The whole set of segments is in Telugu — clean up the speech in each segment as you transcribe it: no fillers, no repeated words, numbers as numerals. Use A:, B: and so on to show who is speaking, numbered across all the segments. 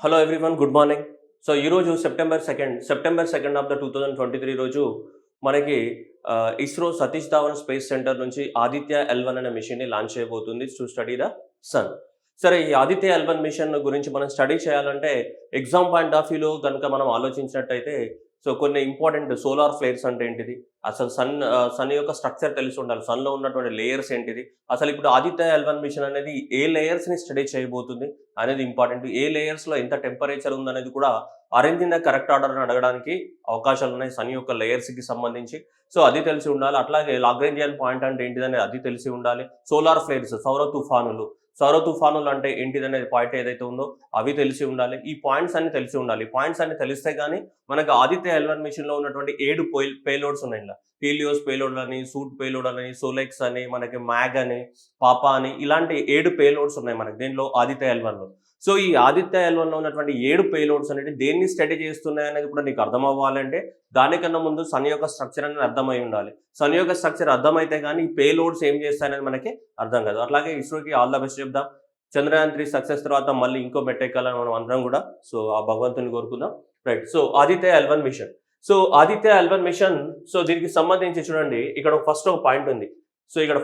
A: Hello everyone, good morning. So ఈరోజు సెప్టెంబర్ సెకండ్ ఆఫ్ ద 2023 రోజు మనకి ఇస్రో సతీష్ ధావన్ స్పేస్ సెంటర్ నుంచి ఆదిత్య L1 అనే మిషన్ని లాంచ్ చేయబోతుంది టు స్టడీ ద సన్. సరే, ఈ ఆదిత్య L1 మిషన్ గురించి మనం స్టడీ చేయాలంటే ఎగ్జామ్ పాయింట్ ఆఫ్ వ్యూలో కనుక మనం ఆలోచించినట్టయితే కొన్ని ఇంపార్టెంట్ సోలార్ ఫ్లేర్స్ అంటే ఏంటిది, అసలు సన్ యొక్క స్ట్రక్చర్ తెలిసి ఉండాలి, సన్లో ఉన్నటువంటి లేయర్స్ ఏంటిది, అసలు ఇప్పుడు ఆదిత్య L1 మిషన్ అనేది ఏ లేయర్స్ని స్టడీ చేయబోతుంది అనేది ఇంపార్టెంట్. ఏ లేయర్స్లో ఎంత టెంపరేచర్ ఉందనేది కూడా arrange in the correct order అని అడగడానికి అవకాశాలు ఉన్నాయి సన్ యొక్క లేయర్స్కి సంబంధించి. సో అది తెలిసి ఉండాలి. అట్లాగే లాగ్రేంజియన్ పాయింట్ అంటే ఏంటిదని అది తెలిసి ఉండాలి. సోలార్ ఫ్లేర్స్, సౌర తుఫానులు అంటే ఏంటిదనేది పాయింట్ ఏదైతే ఉందో అవి తెలిసి ఉండాలి. ఈ పాయింట్స్ అన్ని తెలిసి ఉండాలి. ఈ పాయింట్స్ అన్ని తెలిస్తే కానీ మనకు ఆదిత్య L1 మిషన్లో ఉన్నటువంటి 7 పేలోడ్స్ ఉన్నాయి. ఇలా హీలియోస్ పేలోడ్ అని, సూట్ పేలోడ్ అని, సోలెక్స్ అని, మనకి మ్యాగ్ అని, పాపా అని, ఇలాంటి 7 పేలోడ్స్ ఉన్నాయి మనకి దీనిలో ఆదిత్య L1లో. సో ఈ ఆదిత్య L1లో ఉన్నటువంటి 7 పేలోడ్స్ అనేది దేన్ని స్టడీ చేస్తున్నాయి అనేది కూడా నీకు అర్థం అవ్వాలంటే దానికన్నా ముందు సన్ యొక్క స్ట్రక్చర్ అనేది అర్థమై ఉండాలి. సన్ యొక్క స్ట్రక్చర్ అర్థమైతే కానీ ఈ పేలోడ్స్ ఏం చేస్తాయనేది మనకి అర్థం కాదు. అట్లాగే ఇస్రోకి ఆల్ ద బెస్ట్ చెప్దాం. చంద్రయాన్ 3 సక్సెస్ తర్వాత మళ్ళీ ఇంకో మెట్టెక్కాలని మనం అందరం కూడా ఆ భగవంతుని కోరుకుందాం. Right. So Aditya L1 mission. Aditya L1 mission దీనికి సంబంధించి చూడండి, ఇక్కడ ఫస్ట్ ఒక పాయింట్ ఉంది. ఇక్కడ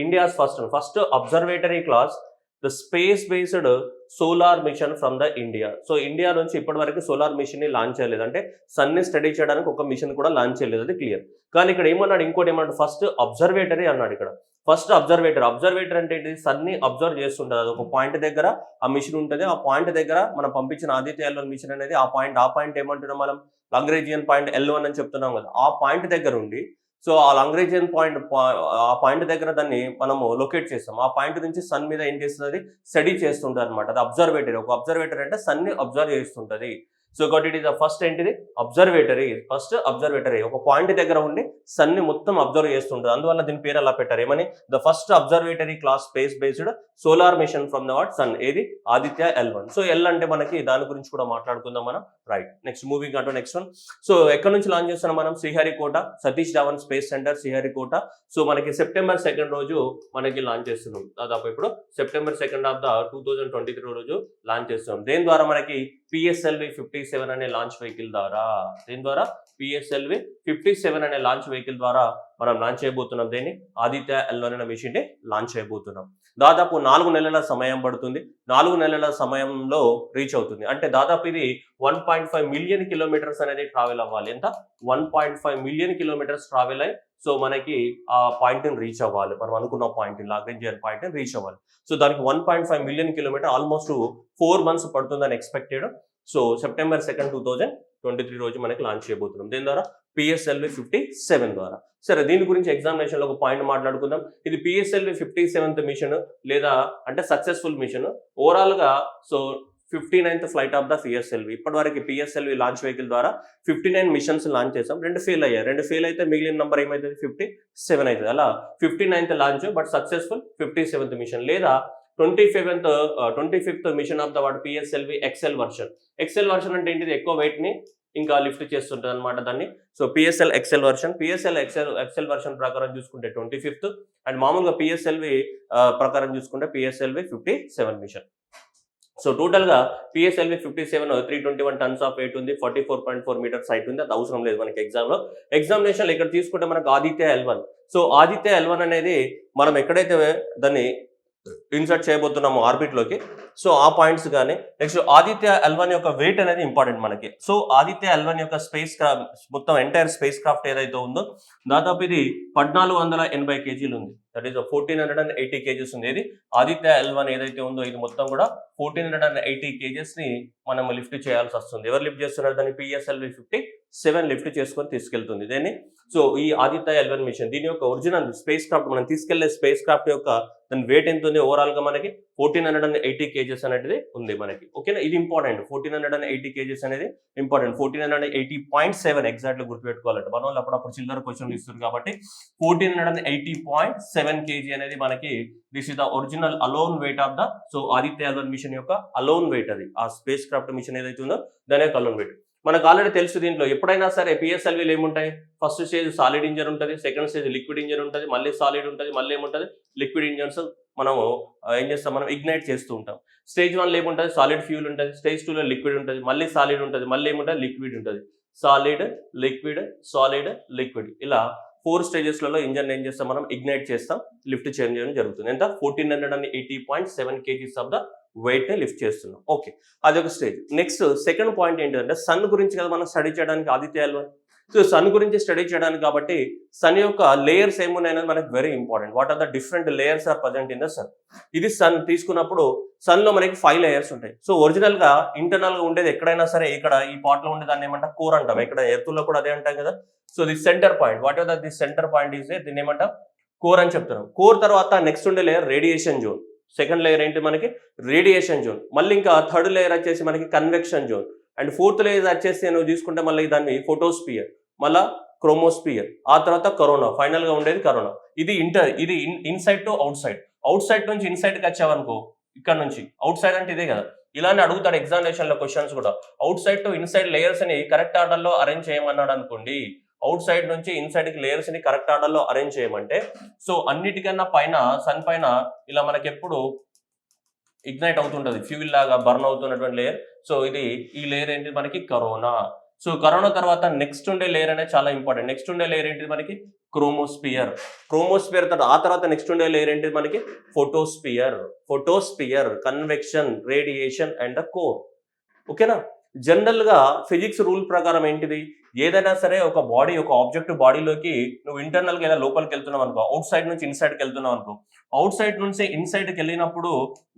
A: India's first observatory class the space based solar mission from the India. India నుంచి ఇప్పటి వరకు సోలార్ మిషన్ ని లాంచ్ చేయలేదు, అంటే సన్ ని స్టడీ చేయడానికి ఒక మిషన్ కూడా లాంచ్ చేయలేదు, అది క్లియర్. కానీ ఇక్కడ ఇంకోటి ఏమన్నాడు, ఫస్ట్ అబ్జర్వేటరీ అన్నాడు. ఇక్కడ ఫస్ట్ అబ్జర్వేటర్ అంటే ఏంటి, సన్ ని అబ్జర్వ్ చేస్తుంటుంది. అది ఒక పాయింట్ దగ్గర ఆ మిషన్ ఉంటుంది. ఆ పాయింట్ దగ్గర మనం పంపించిన ఆదిత్య L1 మిషన్ అనేది ఆ పాయింట్ ఏమంటున్నాం మనం, లాగ్రేంజియన్ పాయింట్ L1 అని చెప్తున్నాం కదా. ఆ పాయింట్ దగ్గర ఉండి ఆ లాగ్రేంజియన్ పాయింట్ దగ్గర దాన్ని మనము లొకేట్ చేస్తాం. ఆ పాయింట్ నుంచి సన్ మీద ఏం చేస్తుంది, స్టడీ చేస్తుంటుంది అనమాట. అది అబ్జర్వేటరీ. ఒక అబ్జర్వేటరీ అంటే సన్ ని అబ్జర్వ్ చేస్తుంటది. కాబట్టి ఇట్ ఈస్ ద ఫస్ట్ ఏంటిది, అబ్జర్వేటరీ. ఒక పాయింట్ దగ్గర ఉండి సన్ ని మొత్తం అబ్జర్వ్ చేస్తుంటుంది. అందువల్ల దీని పేరు అలా పెట్టారు, ఏమని, the first observatory class space based solar mission from the sun, ఏది ఆదిత్య L1. ఎల్ అంటే మనకి దాని గురించి కూడా మాట్లాడుకుందాం మనం. Right. Next moving on to next one. ఎక్కడ నుంచి లాంచ్ చేస్తున్నాం మనం, శ్రీహరికోట, సతీష్ ధావన్ స్పేస్ సెంటర్ శ్రీహరికోట. మనకి సెప్టెంబర్ 2 రోజు మనకి లాంచ్ చేస్తున్నాం. దాదాపు ఇప్పుడు సెప్టెంబర్ 2 ఆఫ్ ద 2023 రోజు లాంచ్ చేస్తున్నాం. దేని ద్వారా మనకి PSLV-57 అనే లాంచ్ వెహికల్ ద్వారా, PSLV-57 అనే లాంచ్ వెహికల్ ద్వారా మనం లాంచ్ చేయబోతున్నాం. దేన్ని, ఆదిత్య L1 అనే మిషన్ ని లాంచ్ చేయబోతున్నాం. దాదాపు 4 నెలల సమయం పడుతుంది. 4 నెలల సమయంలో రీచ్ అవుతుంది. అంటే దాదాపు ఇది 1.5 మిలియన్ కిలోమీటర్స్ అనేది ట్రావెల్ అవ్వాలి. ఎంత, 1.5 మిలియన్ కిలోమీటర్స్ ట్రావెల్ అయ్యి మనకి ఆ పాయింట్ ని రీచ్ అవ్వాలి. మనం అనుకున్న పాయింట్, లాగ్రేంజియన్ పాయింట్ ని రీచ్ అవ్వాలి. దానికి 1.5 మిలియన్ కిలోమీటర్, ఆల్మోస్ట్ 4 months పడుతుందని ఎక్స్పెక్టెడ్. సెప్టెంబర్ 2, 2023 రోజు మనకి లాంచ్ చేయబోతున్నాం. దీని ద్వారా PSLV-57 ద్వారా. సరే, దీని గురించి ఎగ్జామినేషన్ లో ఒక పాయింట్ మాట్లాడుకుందాం. ఇది PSLV-57th మిషన్ లేదా అంటే సక్సెస్ఫుల్ మిషన్. ఓవరాల్ గా 59th flight of the PSLV. ఇప్పటి వరకు PSLV లాంచ్ వెహికల్ ద్వారా 59 మిషన్స్ లాంచ్ చేసాం. 2 ఫెయిల్ అయ్యాయి. 2 ఫెయిల్ అయితే మిగిలిన నంబర్ ఏమైతుంది, 57 అవుతుంది. అలా 59th launch but successful 57th mission. లేదా 25th మిషన్ of the PSLV XL version. XL version అంటే ఏంటిది, ఎక్కువ వెయిట్ ని ఇంకా లిఫ్ట్ చేస్తుంటుంది అనమాట దాన్ని. PSL XL వర్షన్ వర్షన్ ప్రకారం చూసుకుంటే 25th, అండ్ మామూలుగా PSLV ప్రకారం చూసుకుంటే PSLV-57 మిషన్. టోటల్ గా PSLV-57 321 tons ఆఫ్ వెయిట్ ఉంది, 44.4 meters హైట్ ఉంది. అది అవసరం లేదు మనకి ఎగ్జామినేషన్ లో. ఇక్కడ తీసుకుంటే మనకు ఆదిత్య L1. ఆదిత్య L1 అనేది మనం ఎక్కడైతే దాన్ని ఇన్సర్ట్ చేయబోతున్నాము ఆర్బిట్ లోకి, ఆ పాయింట్స్ కానీ. నెక్స్ట్ ఆదిత్య L1 యొక్క వెయిట్ అనేది ఇంపార్టెంట్ మనకి. ఆదిత్య L1 యొక్క స్పేస్ క్రాఫ్ట్, మొత్తం ఎంటైర్ స్పేస్ క్రాఫ్ట్ ఏదైతే ఉందో దాదాపు ఇది 1480 kg ఉంది. దట్ ఈస్ 1480 kgs ఉంది. ఇది ఆదిత్య L1 ఏదైతే ఉందో ఇది మొత్తం కూడా 1480 kgs ని మనం లిఫ్ట్ చేయాల్సి వస్తుంది. ఎవరు లిఫ్ట్ చేస్తున్నారు దాన్ని, PSLV-57 లిఫ్ట్ చేసుకొని తీసుకెళ్తుంది దీన్ని. ఈ ఆదిత్య L1 మిషన్, దీని యొక్క ఒరిజినల్ స్పేస్ క్రాఫ్ట్, మనం తీసుకెళ్లే స్పేస్ క్రాఫ్ట్ యొక్క దాని వెయిట్ ఎంత ఉంది, ఓవరాల్ గా మనకి 1480 kgs అనేది ఉంది మనకి. ఓకేనా, ఇది ఇంపార్టెంట్. 1480 kgs అనేది ఇంపార్టెంట్. 1480.7 ఎగ్జాక్ట్లీ గుర్తుపెట్టుకోవాలంటే మన వాళ్ళు అప్పుడప్పుడు చిల్లర క్వశ్చన్లు ఇస్తారు కాబట్టి 1480.7 kg అనేది మనకి this is the original alone weight of the Aditya L1 mission యొక్క అలోన్ వెయిట్. అది ఆ స్పేస్ క్రాఫ్ట్ మిషన్ ఏదైతే ఉందో దాని యొక్క అలోన్ వెయిట్. మనకు ఆల్రెడీ తెలుసు దీంట్లో ఎప్పుడైనా సరే పిఎస్ఎల్వీలు ఏముంటాయి, ఫస్ట్ స్టేజ్ సాలిడ్ ఇంజన్ ఉంటుంది, సెకండ్ స్టేజ్ లిక్విడ్ ఇంజన్ ఉంటుంది, మళ్ళీ సాలిడ్ ఉంటుంది, మళ్ళీ ఏముంటుంది లిక్విడ్ ఇంజన్స్ మనము ఏం చేస్తాం మనం ఇగ్నైట్ చేస్తూ ఉంటాం. స్టేజ్ 1లో ఏముంటుంది సాలిడ్ ఫ్యూల్ ఉంటుంది, స్టేజ్ 2లో లిక్విడ్ ఉంటుంది, మళ్ళీ సాలిడ్ ఉంటుంది, మళ్ళీ ఏముంటుంది లిక్విడ్ ఉంటుంది, సాలిడ్ లిక్విడ్ సాలిడ్ లిక్విడ్ ఇలా 4 స్టేజెస్లలో ఇంజన్ ఏం చేస్తాం మనం ఇగ్నైట్ చేస్తాం, లిఫ్ట్ చేయడం జరుగుతుంది. ఎంత 1480.7 kgs ఆఫ్ ద వెయిట్ ని లిఫ్ట్ చేస్తున్నాం. ఓకే, అదొక స్టేజ్. నెక్స్ట్ సెకండ్ పాయింట్ ఏంటంటే సన్ గురించి కదా మనం స్టడీ చేయడానికి ఆదిత్య L1. సో సన్ గురించి స్టడీ చేయడానికి కాబట్టి సన్ యొక్క లేయర్స్ ఏమున్నాయనేది మనకి very important. What are the different layers are present in the sun. ఇది సన్ తీసుకున్నప్పుడు సన్ లో మనకి 5 లేయర్స్ ఉంటాయి. సో ఒరిజినల్ గా ఇంటర్నల్ గా ఉండేది ఎక్కడైనా సరే ఇక్కడ ఈ పార్ట్ లో ఉండేదాన్ని ఏమంటాం కోర్ అంటాం. ఇక్కడ ఎర్త్ లో కూడా అదే అంటాం కదా. So the centre point, what ever the centre point is దీన్ని ఏమంటాం కోర్ అని చెప్తున్నాం. కోర్ తర్వాత నెక్స్ట్ ఉండే layer radiation zone. Second layer ఏంటి మనకి రేడియేషన్ జోన్. మళ్ళీ ఇంకా థర్డ్ లేయర్ వచ్చేసి మనకి convection zone. And fourth layer వచ్చేసి నువ్వు తీసుకుంటే మళ్ళీ దాన్ని ఫోటోస్పియర్, మళ్ళా క్రోమోస్పియర్, ఆ తర్వాత కరోనా, ఫైనల్ గా ఉండేది కరోనా. ఇది inside to out side. Out side నుంచి ఇన్సైడ్ కి వచ్చావనుకో, ఇక్కడ నుంచి అవుట్ సైడ్ అంటే ఇదే కదా. ఇలానే అడుగుతాడు ఎగ్జామినేషన్ లో క్వశ్చన్స్ కూడా. Out side to inside layers ని కరెక్ట్ ఆర్డర్ లో అరేంజ్ చేయమన్నాడు అనుకోండి. అవుట్ సైడ్ నుంచి ఇన్సైడ్ కి లేయర్స్ ని కరెక్ట్ ఆర్డర్ లో అరేంజ్ చేయమంటే సో అన్నిటికన్నా పైన సన్ పైన ఇలా మనకి ఎప్పుడు ఇగ్నైట్ అవుతుంటది, ఫ్యూల్ లాగా బర్న్ అవుతున్నటువంటి లేయర్. సో ఇది ఈ లేయర్ ఏంటి మనకి కరోనా. సో కరోనా తర్వాత నెక్స్ట్ ఉండే లేయర్ అనేది చాలా ఇంపార్టెంట్. నెక్స్ట్ ఉండే లేయర్ ఏంటి మనకి క్రోమోస్పియర్. క్రోమోస్పియర్ ఆ తర్వాత నెక్స్ట్ ఉండే లేయర్ ఏంటి మనకి photosphere. Photosphere, convection, radiation and the core. ఓకేనా. జనరల్ గా ఫిజిక్స్ రూల్ ప్రకారం ఏంటిది, ఏదైనా సరే ఒక బాడీ, ఒక ఆబ్జెక్ట్ బాడీలోకి నువ్వు ఇంటర్నల్ గా లోపలికి వెళ్తున్నావు అనుకో, అవుట్ సైడ్ నుంచి ఇన్సైడ్ కి వెళ్తున్నావు అనుకో, అవుట్ సైడ్ నుంచి ఇన్సైడ్ కి వెళ్ళినప్పుడు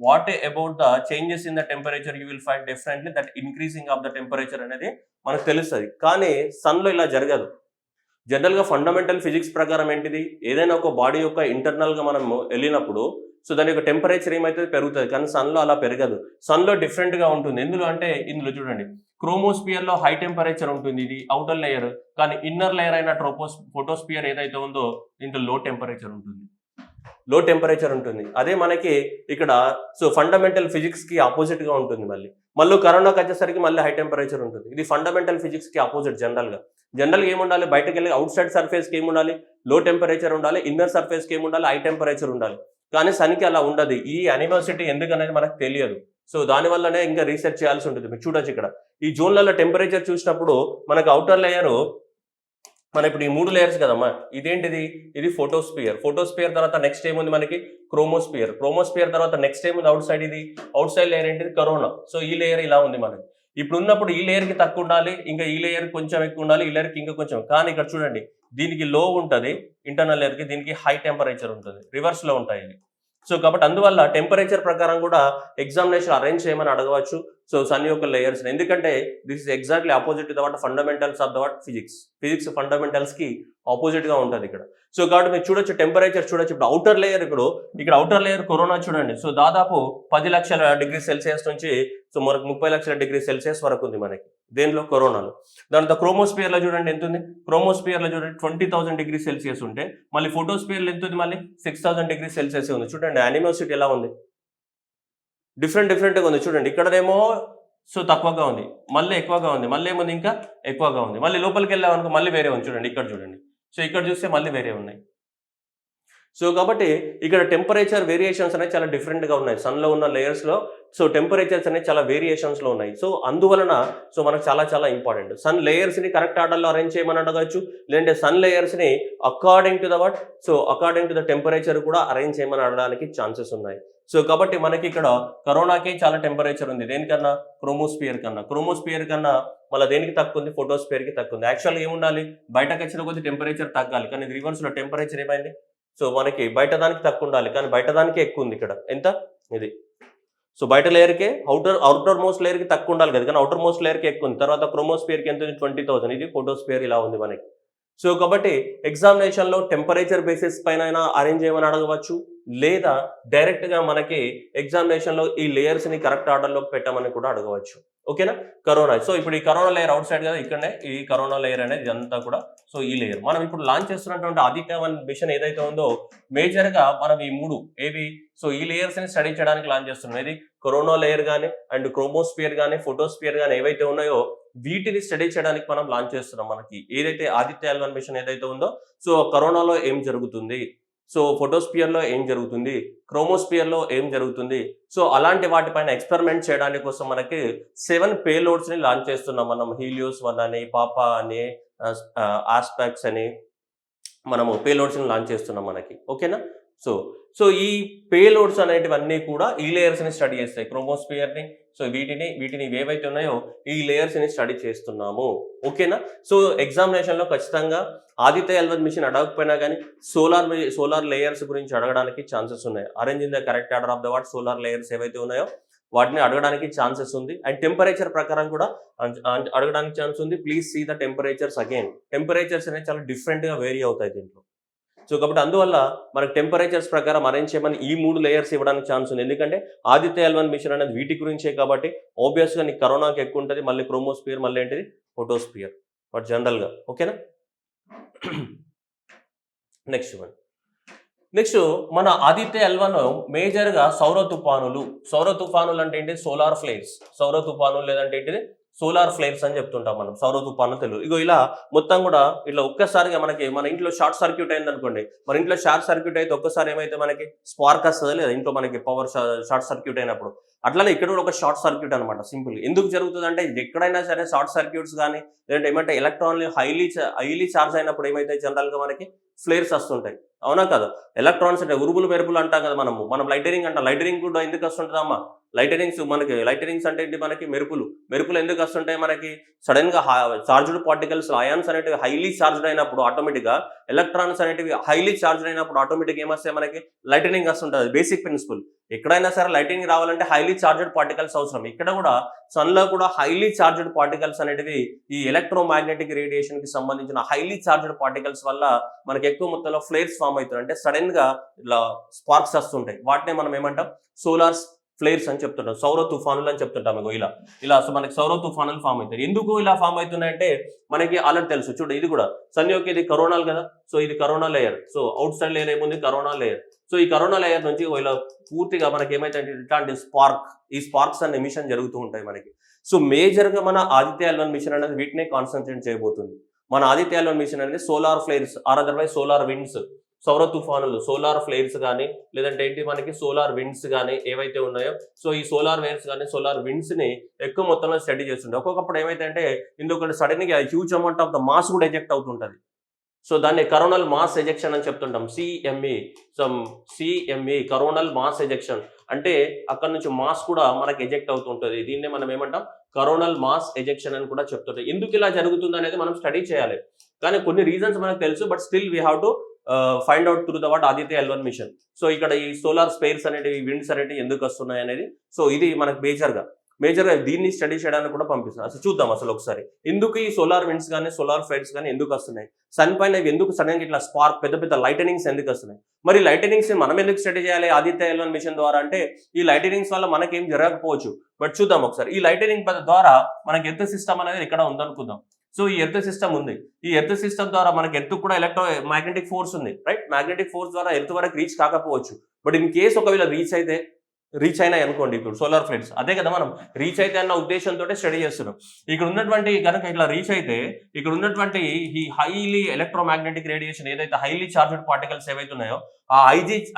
A: what about the changes in the temperature you will find definitely that increasing of the temperature అనేది మనకు తెలుస్తుంది. కానీ సన్ లో ఇలా జరగదు. జనరల్ గా ఫండమెంటల్ ఫిజిక్స్ ప్రకారం ఏంటిది, ఏదైనా ఒక బాడీ యొక్క ఇంటర్నల్ గా మనం వెళ్ళినప్పుడు సో దాని యొక్క టెంపరేచర్ ఏమైతే పెరుగుతుంది. కానీ సన్ లో అలా పెరగదు. సన్ లో డిఫరెంట్ గా ఉంటుంది. ఎందులో అంటే ఇందులో చూడండి, క్రోమోస్పియర్ లో హై టెంపరేచర్ ఉంటుంది, ఇది అవుటర్ లేయర్. కానీ ఇన్నర్ లేయర్ అయిన ఫోటోస్పియర్ ఏదైతే ఉందో దీంట్లో లో టెంపరేచర్ ఉంటుంది. లో టెంపరేచర్ ఉంటుంది. అదే మనకి ఇక్కడ సో ఫండమెంటల్ ఫిజిక్స్ కి ఆపోజిట్ గా ఉంటుంది. మళ్ళీ కరోనాకి వచ్చేసరికి మళ్ళీ హై టెంపరేచర్ ఉంటుంది. ఇది ఫండమెంటల్ ఫిజిక్స్ కి ఆపోజిట్. జనరల్ గా ఏముండాలి, బయటకు వెళ్ళి అవుట్ సైడ్ సర్ఫేస్ కి ఏముండాలి, లో టెంపరేచర్ ఉండాలి, ఇన్నర్ సర్ఫేస్ కి ఏముండాలి, హై టెంపరేచర్ ఉండాలి. కానీ సన్కి అలా ఉండదు. ఈ అనివర్సిటీ ఎందుకనేది మనకు తెలియదు. సో దానివల్లనే ఇంకా రీసెర్చ్ చేయాల్సి ఉంటుంది. మీరు చూడొచ్చు ఇక్కడ ఈ జోన్లలో టెంపరేచర్ చూసినప్పుడు మనకు అవుటర్ లేయర్, మన ఇప్పుడు ఈ 3 లేయర్స్ కదమ్మా, ఇదేంటిది, ఇది ఫోటోస్పియర్. ఫోటోస్పియర్ తర్వాత నెక్స్ట్ ఏముంది మనకి క్రోమోస్పియర్. క్రోమోస్పియర్ తర్వాత నెక్స్ట్ ఏముంది అవుట్ సైడ్, ఇది అవుట్ సైడ్ లేయర్ ఏంటిది కరోనా. సో ఈ లేయర్ ఇలా ఉంది మనకి. ఇప్పుడు ఉన్నప్పుడు ఈ లేయర్ కి తక్కువ ఉండాలి, ఇంకా ఈ లేయర్ కొంచెం ఎక్కువ ఉండాలి, ఈ లేయర్ కి ఇంకా కొంచెం. కానీ ఇక్కడ చూడండి, దీనికి లో ఉంటుంది ఇంటర్నల్ లేయర్ కి, దీనికి హై టెంపరేచర్ ఉంటుంది. రివర్స్ లో ఉంటాయి ఇవి. సో కాబట్టి అందువల్ల టెంపరేచర్ ప్రకారం కూడా ఎగ్జామినేషన్ అరేంజ్ చేయమని అడగవచ్చు. సో సన్ యొక్క లేయర్స్, ఎందుకంటే this is exactly opposite the what fundamentals of the what physics fundamentals కి ఆపోజిట్ గా ఉంటుంది ఇక్కడ. సో కాబట్టి మీరు చూడొచ్చు టెంపరేచర్ చూడొచ్చు. ఇప్పుడు అవుటర్ లేయర్, ఇక్కడ అవుటర్ లేయర్ కరోనా చూడండి. సో దాదాపు 10 లక్షల డిగ్రీ సెల్సియస్ నుంచి సో మనకు 30 లక్షల డిగ్రీ సెల్సియస్ వరకు ఉంది మనకి దేనిలో, కరోనాలో. దాంతో క్రోమోస్పియర్ లో చూడండి ఎంత ఉంది, క్రోమోస్పియర్ లో చూడండి 20,000 డిగ్రీ సెల్సియస్ ఉంటే మళ్ళీ ఫోటోస్పియర్ లో ఎంత ఉంది, మళ్ళీ 6,000 డిగ్రీ సెల్సియస్ ఉంది. చూడండి యానిమోసిటీ ఎలా ఉంది, డిఫరెంట్గా ఉంది. చూడండి ఇక్కడనేమో సో తక్కువగా ఉంది, మళ్ళీ ఎక్కువగా ఉంది, మళ్ళీ ఏముంది ఇంకా ఎక్కువగా ఉంది. మళ్ళీ లోపలికి వెళ్ళామనుకో మళ్ళీ వేరే ఉంది. చూడండి ఇక్కడ చూడండి. సో ఇక్కడ చూస్తే మళ్ళీ వేరే ఉన్నాయి. సో కాబట్టి ఇక్కడ టెంపరేచర్ వేరియేషన్స్ అనేవి చాలా డిఫరెంట్గా ఉన్నాయి సన్లో ఉన్న లేయర్స్లో. సో టెంపరేచర్స్ అనేవి చాలా వేరియేషన్స్లో ఉన్నాయి. సో అందువలన సో మనకు చాలా ఇంపార్టెంట్. సన్ లేయర్స్ని కరెక్ట్ ఆర్డర్లో అరేంజ్ చేయమని అడగచ్చు, లేదంటే సన్ లేయర్స్ని according to the what, so according to the temperature కూడా అరేంజ్ చేయమని అడగడానికి ఛాన్సెస్ ఉన్నాయి. సో కాబట్టి మనకి ఇక్కడ కరోనాకి చాలా టెంపరేచర్ ఉంది, దేనికన్నా క్రోమోస్పియర్ కన్నా మళ్ళీ దేనికి తక్కువ ఉంది, ఫోటోస్పియర్కి తక్కువ ఉంది. యాక్చువల్గా ఏముండాలి, బయటకు వచ్చిన కొద్ది టెంపరేచర్ తగ్గాలి, కానీ రివర్స్లో టెంపరేచర్ ఏమైంది, సో మనకి బయట దానికి తక్కువ ఉండాలి, కానీ బయట దానికే ఎక్కువ ఉంది ఇక్కడ. ఎంత ఇది, సో బయట లేయర్కే అవుటర్ మోస్ట్ లేయర్కి తక్కువ ఉండాలి కదా, కానీ అవుటర్ మోస్ట్ లేయర్కి ఎక్కువ ఉంది. తర్వాత క్రోమోస్పియర్కి ఎంత ఉంది, 20,000. ఇది ఫోటోస్పియర్ ఇలా ఉంది మనకి. సో కాబట్టి ఎగ్జామినేషన్లో టెంపరేచర్ బేసిస్ పైన అరేంజ్ చేయమని అడగవచ్చు, లేదా డైరెక్ట్గా మనకి ఎగ్జామినేషన్లో ఈ లేయర్స్ని కరెక్ట్ ఆర్డర్లో పెట్టమని కూడా అడగవచ్చు. ఓకేనా. కరోనా, సో ఇప్పుడు ఈ కరోనా లేయర్ అవుట్ సైడ్ కదా, ఇక్కడనే ఈ కరోనా లేయర్ అనేది ఇదంతా కూడా. సో ఈ లేయర్ మనం ఇప్పుడు లాంచ్ చేస్తున్నటువంటి ఆదిత్య 1 మిషన్ ఏదైతే ఉందో మేజర్గా మనం ఈ 3 ఏవి, సో ఈ లేయర్స్ని స్టడీ చేయడానికి లాంచ్ చేస్తున్నాం. ఇది కరోనా లేయర్ కానీ, అండ్ క్రోమోస్పియర్ కానీ, ఫోటోస్పియర్ కానీ ఏవైతే ఉన్నాయో వీటిని స్టడీ చేయడానికి మనం లాంచ్ చేస్తున్నాం. మనకి ఏదైతే ఆదిత్య L1 మిషన్ ఏదైతే ఉందో, సో కరోనాలో ఏం జరుగుతుంది, సో ఫోటోస్పియర్లో ఏం జరుగుతుంది, క్రోమోస్పియర్లో ఏం జరుగుతుంది, సో అలాంటి వాటిపైన ఎక్స్పెరిమెంట్ చేయడానికి కోసం మనకి 7 పేలోడ్స్ని లాంచ్ చేస్తున్నాం మనం. హీలియోస్ 1 అని, పాపా అని, ఆస్పాక్స్ అని మనము పేలోడ్స్ని లాంచ్ చేస్తున్నాం మనకి. ఓకేనా? సో సో ఈ పేలోడ్స్ అనేటివన్నీ కూడా ఈ లేయర్స్ని స్టడీ చేస్తాయి, క్రోమోస్పియర్ని. సో వీటిని ఏవైతే ఉన్నాయో ఈ లేయర్స్ని స్టడీ చేస్తున్నాము. ఓకేనా? సో ఎగ్జామినేషన్లో ఖచ్చితంగా ఆదిత్య L1 మిషన్ అడగకపోయినా కానీ సోలార్ లేయర్స్ గురించి అడగడానికి ఛాన్సెస్ ఉన్నాయి. Arrange in the correct order of the what solar layers ఏవైతే ఉన్నాయో వాటిని అడగడానికి ఛాన్సెస్ ఉంది. అండ్ టెంపరేచర్ ప్రకారం కూడా అడగడానికి ఛాన్స్ ఉంది. Please see the temperatures again. Temperatures అనేవి చాలా డిఫరెంట్గా వేరీ అవుతాయి దీంట్లో. సో కాబట్టి అందువల్ల మనకు టెంపరేచర్స్ ప్రకారం అరేంజ్ చేయమని ఈ 3 లేయర్స్ ఇవ్వడానికి ఛాన్స్ ఉంది. ఎందుకంటే ఆదిత్య L1 మిషన్ అనేది వీటి గురించే కాబట్టి ఆబ్వియస్గా నీకు కరోనాకి ఎక్కువ ఉంటుంది, మళ్ళీ క్రోమోస్పియర్, మళ్ళీ ఏంటిది ఫోటోస్పియర్, బట్ జనరల్గా. ఓకేనా? నెక్స్ట్ మన ఆదిత్య L1 మేజర్గా సౌర తుఫానులు అంటే ఏంటి? Solar flares. సౌర తుఫానులు లేదంటే ఏంటిది? సోలార్ ఫ్లేర్స్ అని చెప్తుంటాం మనం. సౌర తుఫాను తెలుగు. ఇగో ఇలా మొత్తం కూడా ఇట్లా ఒక్కసారిగా మన ఇంట్లో షార్ట్ సర్క్యూట్ అయింది అనుకోండి. మన ఇంట్లో షార్ట్ సర్క్యూట్ అయితే ఒక్కసారి ఏమైతే మనకి స్పార్క్ వస్తుంది లేదా ఇంట్లో మనకి పవర్ షార్ట్ సర్క్యూట్ అయినప్పుడు, అట్లానే ఇక్కడ కూడా ఒక షార్ట్ సర్క్యూట్ అనమాట. సింపుల్. ఎందుకు జరుగుతుంది అంటే ఎక్కడైనా సరే షార్ట్ సర్క్యూట్స్ కానీ లేదంటే ఏమంటే ఎలక్ట్రాన్లు హైలీ చార్జ్ అయినప్పుడు ఏమైతే జనరల్గా మనకి ఫ్లేర్స్ వస్తుంటాయి. అవునా కదా? ఎలక్ట్రాన్స్ అంటే ఉరుములు మెరుపులు అంటాం కదా మనం లైటనింగ్ అంటాం. లైటనింగ్ కూడా ఎందుకు వస్తుంటుంది అమ్మా? లైటనింగ్స్ అంటే ఏంటి? మనకి మెరుపులు ఎందుకు వస్తుంటాయి మనకి? సడన్ గా చార్జ్డ్ పార్టికల్స్ అయాన్స్ అనేటివి హైలీ చార్జ్డ్ అయినప్పుడు ఆటోమేటిక్ గా, ఎలక్ట్రాన్స్ అనేటివి హైలీ చార్జ్డ్ అయినప్పుడు ఆటోమేటిక్ ఏమొస్తాయి మనకి? లైటనింగ్ వస్తుంటుంది. Basic principle. ఎక్కడైనా సరే లైటింగ్ రావాలంటే హైలీ చార్జ్డ్ పార్టికల్స్ అవసరం. ఇక్కడ కూడా సన్ లో కూడా హైలీ చార్జ్డ్ పార్టికల్స్ అనేటివి ఈ ఎలక్ట్రోమాగ్నెటిక్ రేడియేషన్ కి సంబంధించిన హైలీ చార్జ్డ్ పార్టికల్స్ వల్ల మనకి ఎక్కువ మొత్తంలో ఫ్లేర్స్ ఫామ్ అవుతాయి. అంటే సడన్ గా ఇలా స్పార్క్స్ వస్తుంటాయి. వాటిని మనం ఏమంటాం? సోలార్ ఫ్లేర్స్ అని చెప్తుంటాం, సౌర తుఫానులు అని చెప్తుంటాం. ఇలా మనకి సౌర తుఫానులు ఫామ్ అవుతాయి. ఎందుకు ఇలా ఫామ్ అవుతున్నాయంటే మనకి ఆల్రెడీ తెలుసు. చూడు, ఇది కూడా సన్ యొక్క ఇది కరోనాలు కదా. సో ఇది corona layer. So outside layer ఏముంది? Corona layer. సో ఈ కరోనా లేయర్ నుంచి ఇలా పూర్తిగా మనకి ఏమైతే ఇట్లాంటి ఈ స్పార్క్స్ అనే ఎమిషన్ జరుగుతూ ఉంటాయి మనకి. సో మేజర్ గా మన ఆదిత్య L1 మిషన్ అనేది వీటినే కాన్సన్ట్రేట్ చేయబోతుంది. మన ఆదిత్య L1 మిషన్ అనేది solar flares or otherwise solar winds, సౌర తుఫానులు, సోలార్ ఫ్లేర్స్ కానీ లేదంటే ఏంటి మనకి సోలార్ విండ్స్ కానీ ఏవైతే ఉన్నాయో, సో ఈ సోలార్ వేవ్స్ కానీ సోలార్ విండ్స్ ని ఎక్కువ మొత్తంలో స్టడీ చేస్తుంటాయి. ఒక్కొక్కప్పుడు ఏమైతే అంటే ఇందులో సడన్ గా huge amount of the mass కూడా ఎజెక్ట్ అవుతుంటది. సో దాన్ని కరోనల్ మాస్ ఎజెక్షన్ అని చెప్తుంటాం. సిఎంఈ కరోనల్ మాస్ ఎజెక్షన్ అంటే అక్కడ నుంచి మాస్ కూడా మనకి ఎజెక్ట్ అవుతుంటది. దీన్నే మనం ఏమంటాం? కరోనల్ మాస్ ఎజెక్షన్ అని కూడా చెప్తుంటాం. ఎందుకు ఇలా జరుగుతుంది అనేది మనం స్టడీ చేయాలి. కానీ కొన్ని రీజన్స్ మనకు తెలుసు, but still we have to find out through the what Aditya L1 mission. So ఇక్కడ ఈ సోలార్ స్పేర్స్ అనేటివి, విండ్స్ అనేటివి ఎందుకు వస్తున్నాయి అనేది, సో ఇది మనకు మేజర్గా దీన్ని స్టడీ చేయడానికి కూడా పంపిస్తుంది. అసలు చూద్దాం అసలు ఒకసారి ఎందుకు ఈ సోలార్ విండ్స్ కానీ సోలార్ ఫ్లైట్స్ కానీ ఎందుకు వస్తున్నాయి, సన్ పైన ఎందుకు సడన్గా ఇట్లా స్పార్క్ పెద్ద లైటనింగ్స్ ఎందుకు వస్తున్నాయి, మరి లైటనింగ్స్ మనం ఎందుకు స్టడీ చేయాలి ఆదిత్య L1 మిషన్ ద్వారా అంటే ఈ లైటనింగ్స్ వల్ల మనకేం జరగకపోవచ్చు, బట్ చూద్దాం ఒకసారి. ఈ లైటనింగ్ ద్వారా మనకి ఎర్త్ సిస్టమ్ అనేది ఇక్కడ ఉందనుకుందాం. సో ఈ ఎర్త్ సిస్టమ్ ఉంది. ఈ ఎర్త్ సిస్టమ్ ద్వారా మనకి ఎర్త్ కూడా మ్యాగ్నెటిక్ ఫోర్స్ ఉంది, రైట్? మ్యాగ్నెటిక్ ఫోర్స్ ద్వారా ఎర్త్ వరకు రీచ్ కాకపోవచ్చు, బట్ ఇన్ కేసు ఒకవేళ రీచ్ అయినాయి అనుకోండి, ఇప్పుడు సోలార్ ఫ్లైట్స్ అదే కదా మనం రీచ్ అయితే అన్న ఉద్దేశంతో స్టడీ చేస్తున్నాం. ఇక్కడ ఉన్నటువంటి కనుక ఇట్లా రీచ్ అయితే ఇక్కడ ఉన్నటువంటి ఈ హైలీ ఎలక్ట్రోమాగ్నెటిక్ రేడియేషన్ ఏదైతే హైలీ చార్జ్డ్ పార్టికల్స్ ఏవైతే ఉన్నాయో ఆ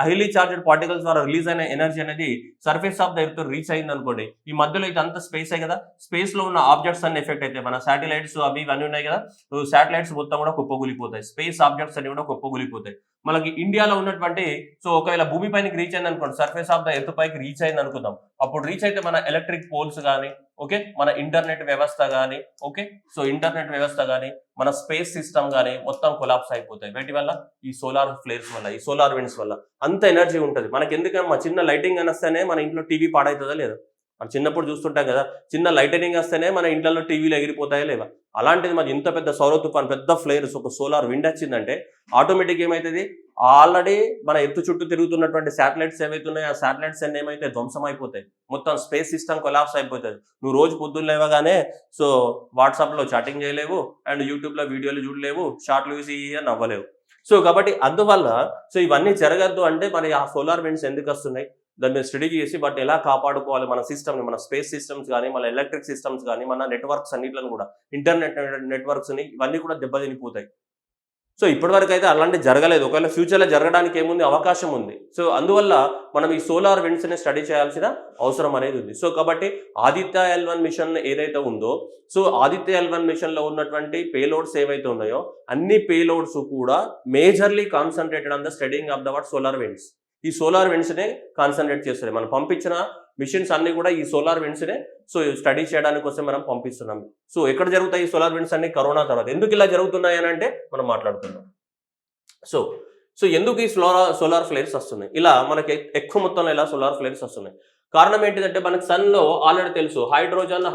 A: హైలీ చార్జ్డ్ పార్టికల్స్ ద్వారా రిలీజ్ అయిన ఎనర్జీ అనేది surface of the earth reach అయింది అనుకోండి. ఈ మధ్యలో ఇది అంత స్పేస్ కదా, స్పేస్ లో ఉన్న ఆబ్జెక్ట్స్ అన్ని ఎఫెక్ట్ అయితే మన శాటిలైట్స్ అవి ఇవన్నీ ఉన్నాయి కదా, శాటిలైట్స్ మొత్తం కూడా కుప్పగూలిపోతాయి, స్పేస్ ఆబ్జెక్ట్స్ అన్ని కూడా కుప్పగూలిపోతాయి. మనకి ఇండియాలో ఉన్నటువంటి సో ఒకవేళ భూమి పైకి రీచ్ అయింది అనుకోండి, సర్ఫేస్ ఆఫ్ ద ఎర్త్ పైకి రీచ్ అయింది అనుకుందాం, అప్పుడు రీచ్ అయితే మన ఎలక్ట్రిక్ పోల్స్ కానీ ఓకే, మన ఇంటర్నెట్ వ్యవస్థ కానీ ఓకే, సో ఇంటర్నెట్ వ్యవస్థ కానీ మన స్పేస్ సిస్టమ్ కానీ మొత్తం కొలాప్స్ అయిపోతాయి. వీటి వల్ల ఈ సోలార్ ఫ్లేర్స్ వల్ల, ఈ సోలార్ విండ్స్ వల్ల అంత ఎనర్జీ ఉంటుంది మనకి. ఎందుకమ్మా చిన్న లైటింగ్ అని వస్తేనే మన ఇంట్లో టీవీ పాడవుతుందా లేదా? మనం చిన్నప్పుడు చూస్తుంటాం కదా, చిన్న లైటనింగ్ వస్తేనే మన ఇంట్లో టీవీలు ఎగిరిపోతాయా లేవా? అలాంటిది మరి ఇంత పెద్ద సౌర తుఫాన్ పెద్ద ఫ్లేర్స్ ఒక సోలార్ విండ్ వచ్చిందంటే ఆటోమేటిక్ ఏమవుతుంది, ఆల్రెడీ మన ఎత్తు చుట్టూ తిరుగుతున్నటువంటి శాటిలైట్స్ ఏవైతే ఉన్నాయో ఆ శాటిలైట్స్ అన్ని ఏమైతే ధ్వంసం అయిపోతాయి, మొత్తం స్పేస్ సిస్టమ్ కొలాప్స్ అయిపోతుంది. నువ్వు రోజు పొద్దున్న లేవగానే సో వాట్సాప్లో చాటింగ్ చేయలేవు అండ్ యూట్యూబ్లో వీడియోలు చూడలేవు, షార్ట్లు చూసి నవ్వలేవు. సో కాబట్టి అందువల్ల సో ఇవన్నీ జరగద్దు అంటే మరి ఆ సోలార్ విండ్స్ ఎందుకు వస్తున్నాయి, దాని మీద స్టడీ చేసి వాటిని ఎలా కాపాడుకోవాలి, మన సిస్టమ్ని, మన స్పేస్ సిస్టమ్స్ కానీ, మన ఎలక్ట్రిక్ సిస్టమ్స్ కానీ, మన నెట్వర్క్స్ అన్నిట్లను కూడా, ఇంటర్నెట్ నెట్వర్క్స్ని ఇవన్నీ కూడా దెబ్బతినిపోతాయి. సో ఇప్పటివరకు అయితే అలాంటివి జరగలేదు. ఒకవేళ ఫ్యూచర్లో జరగడానికి ఏముంది, అవకాశం ఉంది. సో అందువల్ల మనం ఈ సోలార్ విండ్స్ని స్టడీ చేయాల్సిన అవసరం అనేది ఉంది. సో కాబట్టి ఆదిత్య L1 మిషన్ ఏదైతే ఉందో, సో ఆదిత్య L1 మిషన్లో ఉన్నటువంటి పేలోడ్స్ ఏవైతే ఉన్నాయో అన్ని పేలోడ్స్ కూడా majorly concentrated on the studying of the what solar winds. ఈ సోలార్ విండ్స్నే కాన్సన్ట్రేట్ చేస్తుంది. మనం పంపించిన మిషన్స్ అన్ని కూడా ఈ సోలార్ విండ్స్నే సో స్టడీ చేయడానికి కోసం మనం పంపిస్తున్నాం. సో ఎక్కడ జరుగుతాయి ఈ సోలార్ విండ్స్ అన్ని? కరోనా తర్వాత. ఎందుకు ఇలా జరుగుతున్నాయి అని అంటే మనం మాట్లాడుతున్నాం. సో సో ఎందుకు ఈ సోలార్ ఫ్లేర్స్ వస్తున్నాయి? ఇలా మనకి ఎక్కువ మొత్తంలో ఇలా సోలార్ ఫ్లేర్స్ వస్తున్నాయి. కారణం ఏంటిదంటే మనకి సన్లో ఆల్రెడీ తెలుసు హైడ్రోజన్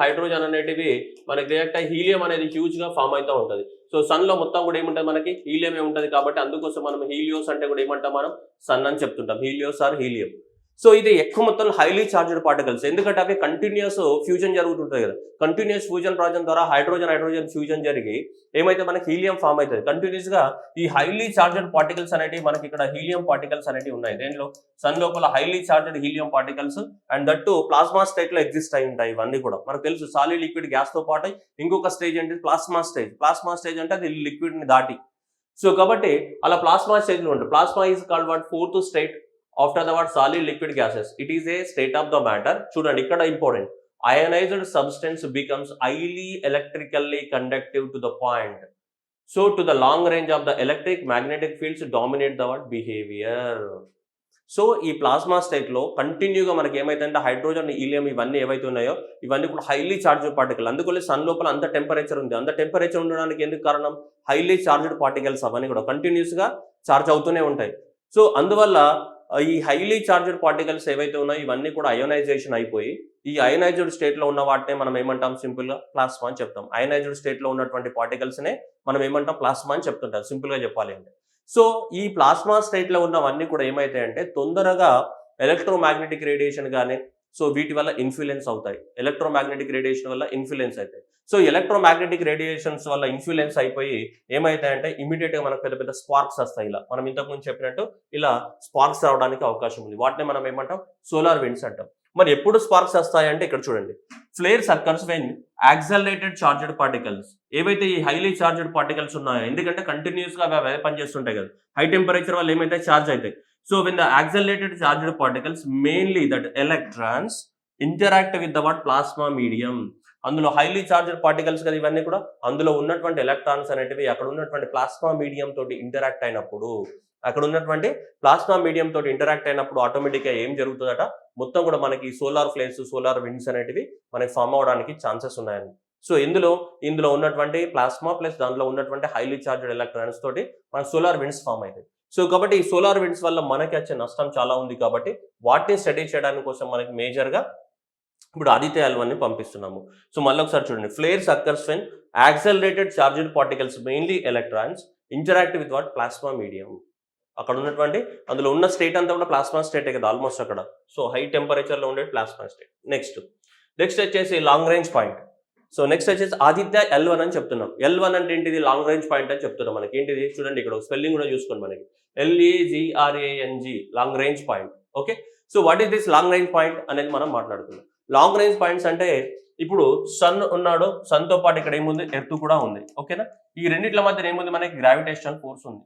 A: అనేటివి మనకి డైరెక్ట్ హీలియం అనేది హ్యూజ్గా ఫామ్ అవుతూ ఉంటుంది. సో సన్లో మొత్తం కూడా ఏముంటుంది, మనకి హీలియమే ఉంటుంది. కాబట్టి అందుకోసం మనం హీలియోస్ అంటే కూడా ఏమంటాం, మనం సన్ అని చెప్తుంటాం. Helios are helium. సో ఇది ఎక్కువ మొత్తంలో హైలీ చార్జ్డ్ పార్టికల్స్. ఎందుకంటే అవి కంటిన్యూస్ ఫ్యూజన్ జరుగుతుంటుంది కదా. కంటిన్యూస్ ఫ్యూజన్ ప్రాజెక్ట్ ద్వారా హైడ్రోజన్ ఫ్యూజన్ జరిగి ఏమైతే మనకి హీలియం ఫామ్ అవుతుంది. కంటిన్యూస్ గా ఈ హైలీ చార్జ్డ్ పార్టికల్స్ అనేవి మనకి ఇక్కడ హీలియం పార్టికల్స్ అనేవి ఉన్నాయి. దేంట్లో? సన్ లోపల highly charged helium particles and that plasma state లో ఎగ్జిస్ట్ అయి ఉంటాయి. ఇవన్నీ కూడా మనకు తెలుసు. సాలిడ్ లిక్విడ్ గ్యాస్ తో పాటు ఇంకొక స్టేజ్ అంటే ప్లాస్మా స్టేజ్. ప్లాస్మా స్టేజ్ అంటే అది లిక్విడ్ ని దాటి. సో కాబట్టి అలా ప్లాస్మా స్టేజ్ లో ఉంటుంది. Plasma is called what fourth state after the what solid liquid gases. It is A state of the matter. చూడండి ఇక్కడ important. Ionized substance becomes highly electrically conductive to the point. So to the long range of the electric magnetic fields dominate the what behavior. So ఈ ప్లాస్మా స్టేట్ లో కంటిన్యూగా మనకి ఏమైతుందంటే హైడ్రోజన్, హీలియం ఇవన్నీ ఏవైతే ఉన్నాయో ఇవన్నీ కూడా హైలీ చార్జ్డ్ పార్టికల్. అందుకని సన్ లోపల అంత టెంపరేచర్ ఉంది. అంత టెంపరేచర్ ఉండడానికి ఎందుకు కారణం? హైలీ చార్జ్డ్ పార్టికల్స్ అవన్నీ కూడా కంటిన్యూస్ గా చార్జ్ అవుతూనే ఉంటాయి. సో అందువల్ల ఈ హైలీ చార్జ్డ్ పార్టికల్స్ ఏవైతే ఉన్నాయో ఇవన్నీ కూడా అయోనైజేషన్ అయిపోయి ఈ అయోనైజ్డ్ స్టేట్ లో ఉన్న వాటినే మనం ఏమంటాం, సింపుల్ గా ప్లాస్మా అని చెప్తాం. అయోనైజ్డ్ స్టేట్ లో ఉన్నటువంటి పార్టికల్స్ నే మనం ఏమంటాం, ప్లాస్మా అని చెప్తుంటాం సింపుల్ గా చెప్పాలి అంటే. సో ఈ ప్లాస్మా స్టేట్ లో ఉన్నవన్నీ కూడా ఏమైతాయంటే తొందరగా ఎలక్ట్రోమాగ్నెటిక్ రేడియేషన్ కానీ సో వీటి వల్ల ఇన్ఫ్లుయెన్స్ అవుతాయి. ఎలక్ట్రోమాగ్నెటిక్ రేడియేషన్ వల్ల ఇన్ఫ్లుయెన్స్ అవుతాయి. సో ఎలక్ట్రోమాగ్నెటిక్ రేడియేషన్స్ వల్ల ఇన్ఫ్లుయెన్స్ అయిపోయి ఏమైతాయంటే ఇమీడియట్ గా మనకు పెద్ద పెద్ద స్పార్క్స్ వస్తాయి. ఇలా మనం ఇంతకుముందు చెప్పినట్టు ఇలా స్పార్క్స్ రావడానికి అవకాశం ఉంది. వాటిని మనం ఏమంటాం, సోలార్ విండ్స్ అంటాం. మరి ఎప్పుడు స్పార్క్స్ వస్తాయంటే ఇక్కడ చూడండి. Flares occurs when accelerated charged particles. ఏవైతే ఈ హైలీ చార్జ్డ్ పార్టికల్స్ ఉన్నాయో, ఎందుకంటే కంటిన్యూస్ గా అవి పనిచేస్తుంటాయి కదా, హై టెంపరేచర్ వల్ల ఏమైతే చార్జ్ అవుతాయి. So when the accelerated charged particles mainly that electrons interact with the what plasma medium. అందులో హైలీ చార్జ్డ్ పార్టికల్స్ కదా ఇవన్నీ కూడా, అందులో ఉన్నటువంటి ఎలక్ట్రాన్స్ అనేటివి అక్కడ ఉన్నటువంటి ప్లాస్మా మీడియం తోటి ఇంటరాక్ట్ అయినప్పుడు ఆటోమేటిక్గా ఏం జరుగుతుందట, మొత్తం కూడా మనకి సోలార్ ఫ్లేర్స్, సోలార్ విండ్స్ అనేటివి మనకి ఫామ్ అవడానికి ఛాన్సెస్ ఉన్నాయండి. సో ఇందులో ఉన్నటువంటి ప్లాస్మా ప్లస్ దాంట్లో ఉన్నటువంటి హైలీ చార్జ్డ్ ఎలక్ట్రాన్స్ తోటి మన సోలార్ విండ్స్ ఫామ్ అవుతాయి. సో కాబట్టి ఈ సోలార్ విండ్స్ వల్ల మనకి వచ్చే నష్టం చాలా ఉంది. కాబట్టి వాటిని స్టడీ చేయడానికి కోసం మనకి మేజర్గా ఇప్పుడు ఆదిత్య L1 ని పంపిస్తున్నాము. సో మళ్ళీ ఒకసారి చూడండి. Flares occurs when accelerated charged particles mainly electrons interact with what plasma medium. అక్కడ ఉన్నటువంటి అందులో ఉన్న స్టేట్ అంతా కూడా ప్లాస్మా స్టేటే కదా ఆల్మోస్ట్ అక్కడ. సో హై టెంపరేచర్లో ఉండే ప్లాస్మా స్టేట్. నెక్స్ట్ వచ్చేసి long range point. So next వచ్చేసి ఆదిత్య L1 అని చెప్తున్నాం. L1 అంటే ఏంటిది? లాంగ్ రేంజ్ పాయింట్ అని చెప్తున్నాం. మనకి ఏంటిది చూడండి, ఇక్కడ స్పెల్లింగ్ కూడా చూసుకోండి. మనకి LAGRANG long range point. Okay, so what is this long range point అనేది మనం మాట్లాడుతున్నాం. లాంగ్ రేంజ్ పాయింట్స్ అంటే ఇప్పుడు సన్ ఉన్నాడు, సన్ తో పాటు ఇక్కడ ఏముంది, ఎర్త్ కూడా ఉంది. ఓకేనా, ఈ రెండిట్ల మధ్య ఏముంది, మనకి గ్రావిటేషనల్ ఫోర్స్ ఉంది.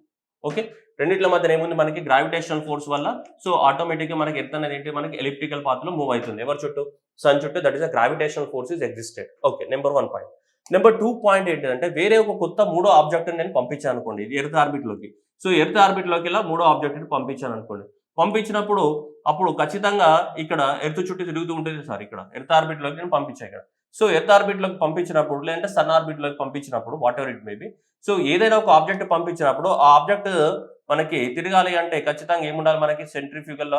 A: ఓకే, రెండిట్ల మధ్య ఏముంది, మనకి గ్రావిటేషనల్ ఫోర్స్ వల్ల సో ఆటోమేటిక్గా మనకి ఎర్త్ అనేది ఏంటి, మనకి ఎలిప్టికల్ పాత్ లో మూవ్ అవుతుంది. ఎవరి చుట్టూ? సన్ చుట్టూ. That is a gravitational force is existed. Okay, number 1 point. Number 2 point ఏంటంటే వేరే ఒక కొత్త మూడో ఆబ్జెక్ట్ నేను పంపించాను అనుకోండి, ఇది ఎర్త్ ఆర్బిట్ లోకి. సో ఎర్త్ ఆర్బిట్ లోకి ఇలా మూడో ఆబ్జెక్ట్ పంపించాను అనుకోండి. పంపించినప్పుడు అప్పుడు ఖచ్చితంగా ఇక్కడ ఎర్త్ చుట్టూ తిరుగుతూ ఉంటుంది. సార్ ఇక్కడ ఎర్త్ ఆర్బిట్ లోకి నేను పంపించాను ఇక్కడ. సో ఎర్త్ ఆర్బిట్ లోకి పంపించినప్పుడు లేదంటే సన్ ఆర్బిట్ లోకి పంపించినప్పుడు what ever it maybe, so ఏదైనా ఒక ఆబ్జెక్ట్ పంపించినప్పుడు ఆ ఆబ్జెక్ట్ మనకి తిరగాలి అంటే ఖచ్చితంగా ఏముండాలి, మనకి సెంట్రిఫ్యూగల్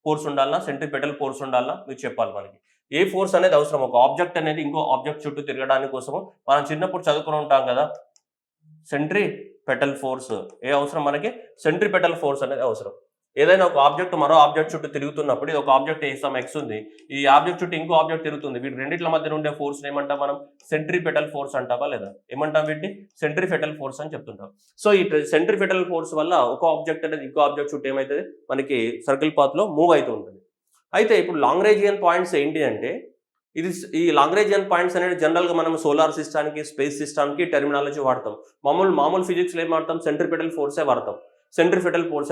A: ఫోర్స్ ఉండాలన్నా, సెంట్రిపెటల్ ఫోర్స్ ఉండాలన్నా మీరు చెప్పాలి. మనకి ఏ ఫోర్స్ అనేది అవసరం, ఒక ఆబ్జెక్ట్ అనేది ఇంకో ఆబ్జెక్ట్ చుట్టూ తిరగడానికి కోసము మనం చిన్నప్పుడు చదువుకుని ఉంటాం కదా, సెంట్రిపెటల్ ఫోర్స్ ఏ అవసరం, మనకి సెంట్రిపెటల్ ఫోర్స్ అనేది అవసరం. ఏదైనా ఒక ఆబ్జెక్ట్ మరో ఆబ్జెక్ట్ చుట్టూ తిరుగుతున్నప్పుడు, ఇది ఒక ఆబ్జెక్ట్ సమ్ ఎక్స్ ఉంది, ఈ ఆబ్జెక్ట్ చుట్టూ ఇంకో ఆబ్జెక్ట్ తిరుగుతుంది, వీటి రెండిట్ల మధ్య ఉండే ఫోర్స్ ఏమంటాం మనం, సెంట్రిపెటల్ ఫోర్స్ అంటావా లేదా, ఏమంటాం వీటిని, సెంట్రిపెటల్ ఫోర్స్ అని చెప్తుంటాం. సో ఈ సెంట్రిపెటల్ ఫోర్స్ వల్ల ఒక ఆబ్జెక్ట్ అనేది ఇంకో ఆబ్జెక్ట్ చుట్టూ ఏమవుతుంది, మనకి సర్కిల్ పాత్ లో మూవ్ అవుతూ ఉంటుంది. అయితే ఇప్పుడు లాంగ్రేజియన్ పాయింట్స్ ఏంటి అంటే ఇది ఈ లాంగ్రేజియన్ పాయింట్స్ అనేది జనరల్గా మనం సోలార్ సిస్టానికి స్పేస్ సిస్టానికి టెర్మినాలజీ వాడతాం. మామూలు ఫిజిక్స్లో ఏం వాడతాం, సెంట్రిపెటల్ ఫోర్సే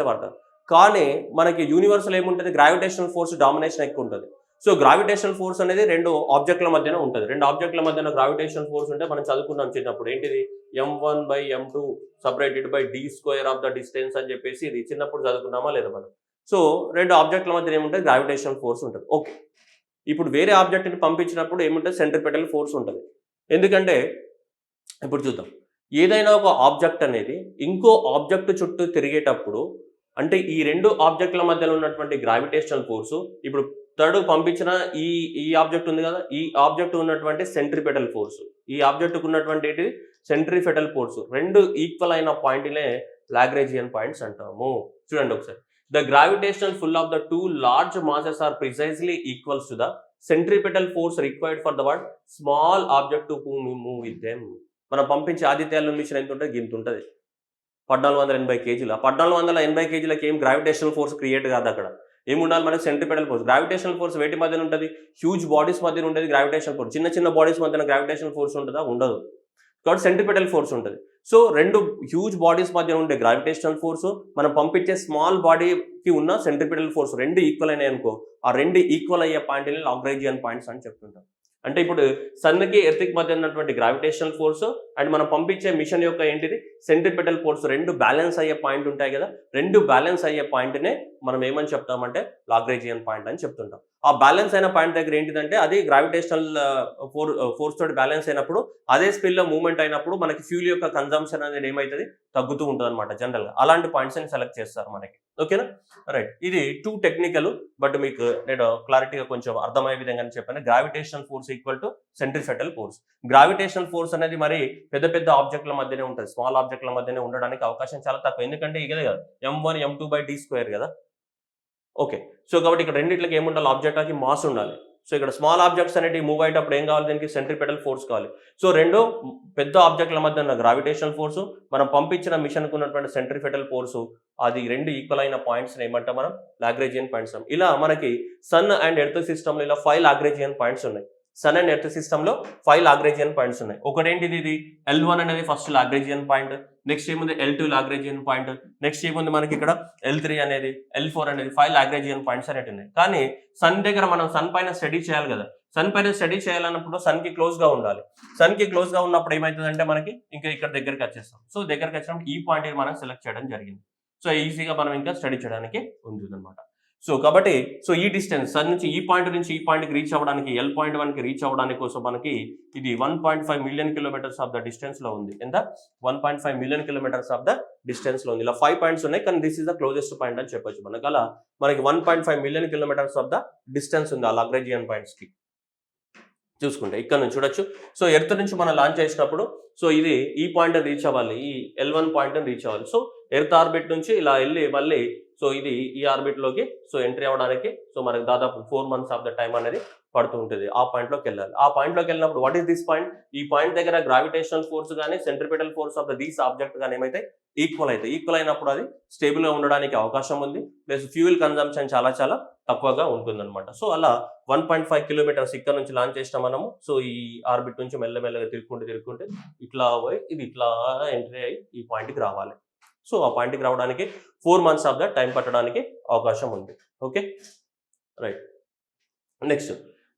A: వాడతాం. కానీ మనకి యూనివర్స్లో ఏముంటుంది, గ్రావిటేషనల్ ఫోర్స్ డామినేషన్ ఎక్కువ ఉంటుంది. సో గ్రావిటేషనల్ ఫోర్స్ అనేది రెండు ఆబ్జెక్ట్ల మధ్యన ఉంటుంది. రెండు ఆబ్జెక్ట్ల మధ్యన గ్రావిటేషనల్ ఫోర్స్ ఉంటే మనం చదువుకున్నాం చిన్నప్పుడు ఏంటిది, m1/m2 separated by d² of the distance అని చెప్పేసి ఇది చిన్నప్పుడు చదువుకున్నామా లేదా మనం. సో రెండు ఆబ్జెక్ట్ల మధ్య ఏముంటుంది, గ్రావిటేషనల్ ఫోర్స్ ఉంటుంది. ఓకే, ఇప్పుడు వేరే ఆబ్జెక్ట్ని పంపించినప్పుడు ఏముంటుంది, సెంట్రిపెటల్ ఫోర్స్ ఉంటుంది. ఎందుకంటే ఇప్పుడు చూద్దాం, ఏదైనా ఒక ఆబ్జెక్ట్ అనేది ఇంకో ఆబ్జెక్ట్ చుట్టూ తిరిగేటప్పుడు అంటే ఈ రెండు ఆబ్జెక్ట్ల మధ్యలో ఉన్నటువంటి గ్రావిటేషనల్ ఫోర్సు, ఇప్పుడు థర్డ్ పంపించిన ఈ ఈ ఆబ్జెక్ట్ ఉంది కదా, ఈ ఆబ్జెక్ట్ ఉన్నటువంటి సెంట్రిపెటల్ ఫోర్సు, ఈ ఆబ్జెక్ట్కు ఉన్నటువంటి ఏంటి, సెంట్రిపెటల్ ఫోర్సు, రెండు ఈక్వల్ అయిన పాయింట్నే లాగ్రేంజియన్ పాయింట్స్ అంటాము. చూడండి ఒకసారి, the gravitational pull of the two large masses are precisely equals to the centripetal force required for the what small object to move with them. మనం పంపించే ఆదిత్యాల మిషన్ ఎంత ఉంటుంది, గింత ఉంటుంది, 1480 కేజీలు. ఆ 1480 కేజీలకి ఏం గ్రావిటేషనల్ ఫోర్స్ క్రియేట్ కాదు. అక్కడ ఏముండాలి మనకి, సెంట్రిపెటల్ ఫోర్స్. గ్రావిటేషనల్ ఫోర్స్ వేటి మధ్యన ఉంటుంది, హ్యూజ్ బాడీస్ మధ్యన ఉంటుంది గ్రావిటేషనల్ ఫోర్స్. చిన్న బాడీస్ మధ్యన గ్రావిటేషనల్ ఫోర్స్ ఉంటుందా, ఉండదు. కాబట్టి సెంట్రిపెటల్ ఫోర్స్ ఉంటుంది. సో రెండు హ్యూజ్ బాడీస్ మధ్య ఉండే గ్రావిటేషనల్ ఫోర్స్, మనం పంపించే స్మాల్ బాడీకి ఉన్న సెంట్రిపెటల్ ఫోర్స్ రెండు ఈక్వల్ అయినాయి అనుకో, ఆ రెండు ఈక్వల్ అయ్యే పాయింట్ని లాగ్రేంజియన్ పాయింట్స్ అని చెప్తుంటాం. అంటే ఇప్పుడు సన్కి ఎర్త్కి మధ్య ఉన్నటువంటి గ్రావిటేషనల్ ఫోర్స్ అండ్ మనం పంపించే మిషన్ యొక్క ఏంటిది, సెంట్రిపెటల్ ఫోర్స్ రెండు బ్యాలెన్స్ అయ్యే పాయింట్ ఉంటాయి కదా, రెండు బ్యాలెన్స్ అయ్యే పాయింట్నే మనం ఏమని చెప్తామంటే లాగ్రేంజియన్ పాయింట్ అని చెప్తుంటాం. ఆ బ్యాలెన్స్ అయిన పాయింట్ దగ్గర ఏంటిదంటే అది గ్రావిటేషనల్ ఫోర్స్ తోటి బ్యాలెన్స్ అయినప్పుడు, అదే స్పీడ్లో మూవ్మెంట్ అయినప్పుడు మనకి ఫ్యూల్ యొక్క కన్జంప్షన్ అనేది ఏమవుతుంది, తగ్గుతూ ఉంటుంది అనమాట. జనరల్గా అలాంటి పాయింట్స్ని సెలెక్ట్ చేస్తారు మనకి. ఓకేనా, రైట్. ఇది టూ టెక్నికల్, బట్ మీకు నేను క్లారిటీగా కొంచెం అర్థమయ్యే విధంగా చెప్పాను. Gravitational force equal to centripetal force. Gravitational force అనేది మరి పెద్ద ఆబ్జెక్ట్ల మధ్యనే ఉంటుంది, స్మాల్ ఆబ్జెక్ట్ల మధ్యనే ఉండడానికి అవకాశం చాలా తక్కువ. ఎందుకంటే ఇదే కదా m1/m2/d² కదా. ఓకే, సో కాబట్టి ఇక్కడ రెండిట్లకి ఏముండాలి, ఆబ్జెక్ట్కి మాస్ ఉండాలి. సో ఇక్కడ స్మాల్ ఆబ్జెక్ట్స్ అనేవి మూవ్ అయ్యేటప్పుడు ఏం కావాలి, దీనికి సెంట్రిపెటల్ ఫోర్స్ కావాలి. సో రెండు పెద్ద ఆబ్జెక్ట్ల మధ్య ఉన్న గ్రావిటేషనల్ ఫోర్సు, మనం పంపించిన మిషన్కు ఉన్నటువంటి సెంట్రిపెటల్ ఫోర్సు, అది రెండు ఈక్వల్ అయిన పాయింట్స్ ఏమంటాం మనం, లాగ్రేంజియన్ పాయింట్స్. ఇలా మనకి సన్ అండ్ ఎర్త్ సిస్టమ్లో ఇలా 5 లాగ్రేంజియన్ పాయింట్స్ ఉన్నాయి. సన్ అండ్ ఎర్త్ సిస్టంలో 5 లాగ్రేంజియన్ పాయింట్స్ ఉన్నాయి. ఒకటేంటిది, ఇది L1 అనేది ఫస్ట్ లాగ్రేంజియన్ పాయింట్. నెక్స్ట్ ఏముంది, L2 లాగ్రేంజియన్ పాయింట్. నెక్స్ట్ ఏముంది మనకి ఇక్కడ L3 అనేది, L4 అనేది, 5 లాగ్రేంజియన్ పాయింట్స్ అనేవి ఉన్నాయి. కానీ సన్ దగ్గర మనం సన్ పైన స్టడీ చేయాలి కదా. సన్ పైన స్టడీ చేయాలన్నప్పుడు సన్కి క్లోజ్గా ఉండాలి. సన్కి క్లోజ్గా ఉన్నప్పుడు ఏమవుతుందంటే మనకి ఇంకా ఇక్కడ దగ్గరికి వచ్చేస్తాం. సో దగ్గరికి వచ్చినప్పుడు ఈ పాయింట్ మనం సెలెక్ట్ చేయడం జరిగింది. సో ఈజీగా మనం ఇంకా స్టడీ చేయడానికి ఉంటుందన్నమాట. సో కాబట్టి ఈ డిస్టెన్స్ సన్ నుంచి ఈ పాయింట్కి రీచ్ అవ్వడానికి, L.1కి రీచ్ అవ్వడానికి కోసం మనకి ఇది 1.5 మిలియన్ కిలోమీటర్స్ ఆఫ్ ద డిస్టెన్స్లో ఉంది. ఎంత, 1.5 మిలియన్ కిలోమీటర్స్ ఆఫ్ ద డిస్టెన్స్లో ఉంది. ఇలా 5 పాయింట్స్ ఉన్నాయి, కానీ this is the closest point అని చెప్పొచ్చు మనకు. అలా మనకి 1.5 million kilometres of the distance ఉంది ఆ లాగ్రేంజియన్ పాయింట్స్కి. చూసుకుంటే ఇక్కడ నుంచి చూడొచ్చు. సో ఎర్త్ నుంచి మనం లాంచ్ చేసినప్పుడు సో ఇది ఈ పాయింట్ రీచ్ అవ్వాలి, ఈ L1 పాయింట్ రీచ్ అవ్వాలి. సో ఎర్త్ ఆర్బిట్ నుంచి ఇలా వెళ్ళి మళ్ళీ సో ఇది ఈ ఆర్బిట్లోకి సో ఎంట్రీ అవ్వడానికి సో మనకి దాదాపు 4 months ఆఫ్ ద టైం అనేది పడుతూ ఉంటుంది. ఆ పాయింట్లోకి వెళ్ళాలి. ఆ పాయింట్లోకి వెళ్ళినప్పుడు వాట్ ఈస్ దిస్ పాయింట్, ఈ పాయింట్ దగ్గర గ్రావిటేషనల్ ఫోర్స్ కానీ centripetal force of the these object కానీ ఏమైతే ఈక్వల్ అవుతాయి. ఈక్వల్ అయినప్పుడు అది స్టేబుల్గా ఉండడానికి అవకాశం ఉంది. ప్లస్ ఫ్యూయల్ కన్జంప్షన్ చాలా తక్కువగా ఉంటుందన్నమాట. సో అలా 1.5 కిలోమీటర్స్ ఇక్కడ నుంచి లాంచ్ చేసిన మనము. సో ఈ ఆర్బిట్ నుంచి మెల్లమెల్లగా తిరుగుకుంటే ఇట్లా పోయి ఇది ఇట్లా ఎంట్రీ అయ్యి ఈ పాయింట్కి రావాలి. సో ఆ పాయింట్కి రావడానికి 4 months ఆఫ్ ద టైం పట్టడానికి అవకాశం ఉంది. Okay, right. నెక్స్ట్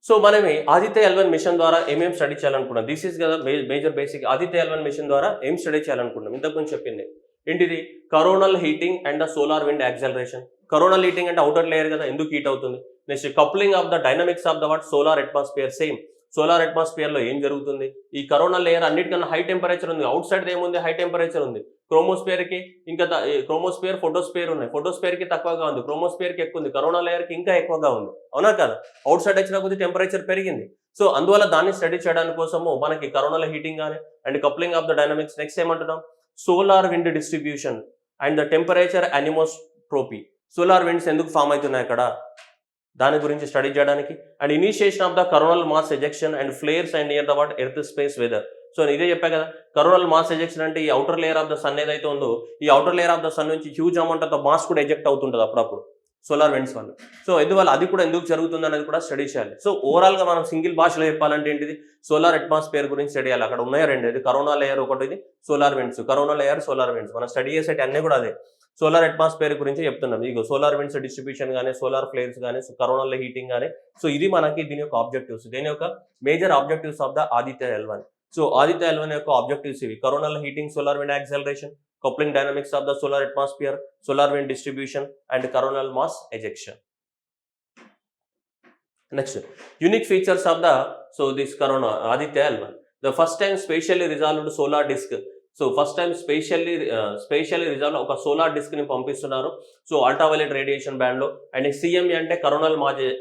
A: సో మనం ఆదిత్య L1 మిషన్ ద్వారా ఏమేమి స్టడీ చేయాలనుకున్నాం, దిస్ ఈస్ కదా major basic. Aditya L1 mission ద్వారా ఏం స్టడీ చేయాలనుకున్నాం, ఇంతకుముందు చెప్పింది ఏంటిది, coronal heating and the solar wind acceleration. Coronal heating అంటే అవుటర్ లేయర్ కదా, ఎందుకు హీట్ అవుతుంది. Next coupling of the dynamics of the what solar atmosphere. Same solar atmosphere లో ఏం జరుగుతుంది, ఈ కరోనా లేయర్ అన్నిటికన్నా హై టెంపరేచర్ ఉంది. అవుట్ సైడ్ ఏముంది, హై టెంపరేచర్ ఉంది. క్రోమోస్పియర్ కి ఇంకా క్రోమోస్పియర్, ఫోటోస్పియర్ ఉన్నాయి. ఫోటోస్పియర్ కి తక్కువగా ఉంది, క్రోమోస్పియర్ కి ఎక్కువ ఉంది, కరోనా లేయర్ కి ఇంకా ఎక్కువగా ఉంది. అవునా కదా, అవుట్ సైడ్ వచ్చిన కొద్ది టెంపరేచర్ పెరిగింది. సో అందువల్ల దాన్ని స్టడీ చేయడానికి కోసము మనకి కరోనాల హీటింగ్ కానీ and coupling of the dynamics. Next ఏమంటున్నాం, solar wind distribution and the temperature anisotropy. Solar winds ఎందుకు ఫామ్ అవుతున్నాయి అక్కడ, దాని గురించి స్టడీ చేయడానికి. And initiation of the coronal mass ejection and flares and near the what earth space weather. So నేను ఇదే చెప్పా కదా, కరోనల్ మాస్ ఎజెక్షన్ అంటే ఈ outer layer of the sun ఏదైతే ఉందో, ఈ outer layer of the sun నుంచి huge amount of the mass కూడా ఎజెక్ట్ అవుతుంటుంది అప్పుడప్పుడు. సోలార్ విండ్స్ వల్ల. సో ఎందువల్ల అది కూడా ఎందుకు జరుగుతుంది అనేది కూడా స్టడీ చేయాలి. సో ఓవరాల్గా మనం సింగిల్ భాషలో చెప్పాలంటే ఏంటిది, సోలార్ అట్మాస్ఫియర్ గురించి స్టడీ చేయాలి. అక్కడ ఉన్నాయి రెండు, ఇది కరోనా లేయర్ ఒకటి, ఇది solar winds. Corona layer, solar winds మనం స్టడీ చేసేటి అన్నీ కూడా అదే సోలార్ అట్మాస్ఫియర్ గురించి చెప్తున్నాం. ఇగో సోలార్ విండ్స్ డిస్ట్రిబ్యూషన్ కానీ, సోలార్ ఫ్లేర్స్ కానీ, కరోనాలో హీటింగ్ కానీ. సో ఇది మనకి దీని యొక్క ఆబ్జెక్టివ్స్, దీని యొక్క major objectives of the Aditya L1. So Aditya L1 యొక్క ఆబ్జెక్టివ్స్ ఇవి: కరోనాలో heating, solar wind acceleration, coupling dynamics of the solar atmosphere, solar wind distribution, and coronal mass ejection. Next, unique features of the this corona Aditya L1. The first time spatially resolved solar disk. So first time spatially resolved ఒక solar disk ని పంపిస్తున్నారు. సో అల్ట్రావైలెట్ రేడియేషన్ బ్యాండ్ లో. అండ్ CME అంటే కరోనల్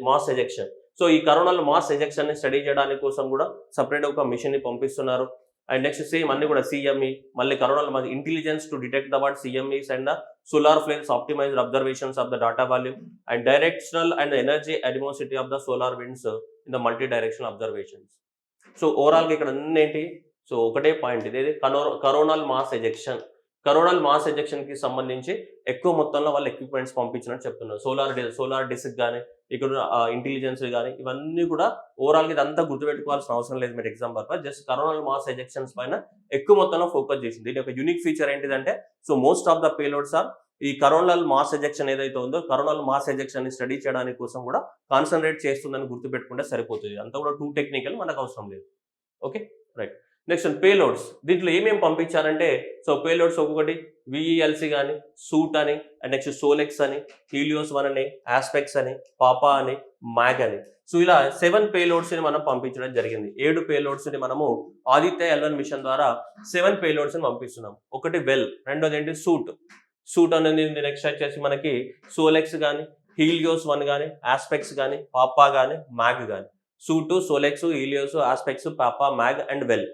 A: మాస్ ఎజెక్షన్. సో ఈ కరోనల్ మాస్ ఎజెక్షన్ ని స్టడీ చేయడానికి కోసం కూడా సపరేట్ ఒక మిషన్ ని పంపిస్తున్నారు. అండ్ నెక్స్ట్ సేమ్ అన్ని కూడా CME, మళ్ళీ coronal mass intelligence to detect the what CMEs and the solar flares, optimized observations of the data volume, and directional and energy animosity of the solar winds in the multi-directional observations. So overall ఇక్కడ ఏంటి, సో ఒకటే పాయింట్, ఇది coronal mass ejection. Coronal mass ejection కి సంబంధించి ఎక్కువ మొత్తంలో వాళ్ళు ఎక్విప్మెంట్స్ పంపించినట్టు చెప్తున్నారు. సోలార్ డిస్క్ కానీ, ఇక్కడ ఇంటెలిజెన్స్ కానీ, ఇవన్నీ కూడా ఓవరాల్ గా ఇదంతా గుర్తుపెట్టుకోవాల్సిన అవసరం లేదు మీరు exam purpose. Just coronal mass ejections పైన ఎక్కువ మొత్తంలో ఫోకస్ చేసింది. దీని యొక్క యూనిక్ ఫీచర్ ఏంటిదంటే, so most of the payloads are ఈ కరోనల్ మాస్ ఎజెక్షన్ ఏదైతే ఉందో, కరోనల్ మాస్ ఎజెక్షన్ ని స్టడీ చేయడానికి కోసం కూడా కాన్సన్ట్రేట్ చేస్తుందని గుర్తుపెట్టుకుంటే సరిపోతుంది. అంతా కూడా టూ టెక్నికల్, మనకు అవసరం లేదు. Okay, right. Next payloads. దీంట్లో ఏమేమి పంపించారంటే, సో పేలోడ్స్ ఒక్కొక్కటి VELC కానీ, సూట్ అని, అండ్ నెక్స్ట్ సోలెక్స్ అని, హీలియోస్ 1 అని, ఆస్పెక్స్ అని, పాపా అని, మ్యాగ్ అని. సో ఇలా 7 పేలోడ్స్ ని మనం పంపించడం జరిగింది. 7 పేలోడ్స్ ని మనము ఆదిత్య L1 మిషన్ ద్వారా 7 పేలోడ్స్ ని పంపిస్తున్నాం. ఒకటి వెల్, రెండోది ఏంటి సూట్ అనేది. నెక్స్ట్ వచ్చేసి మనకి సోలెక్స్ కానీ, హీలియోస్ 1 కానీ, ఆస్పెక్స్ కానీ, పాపా కానీ, మ్యాగ్ కానీ. సూట్, సోలెక్స్, హీలియోస్, ఆస్పెక్స్, పాపా, మ్యాగ్ అండ్ వెల్.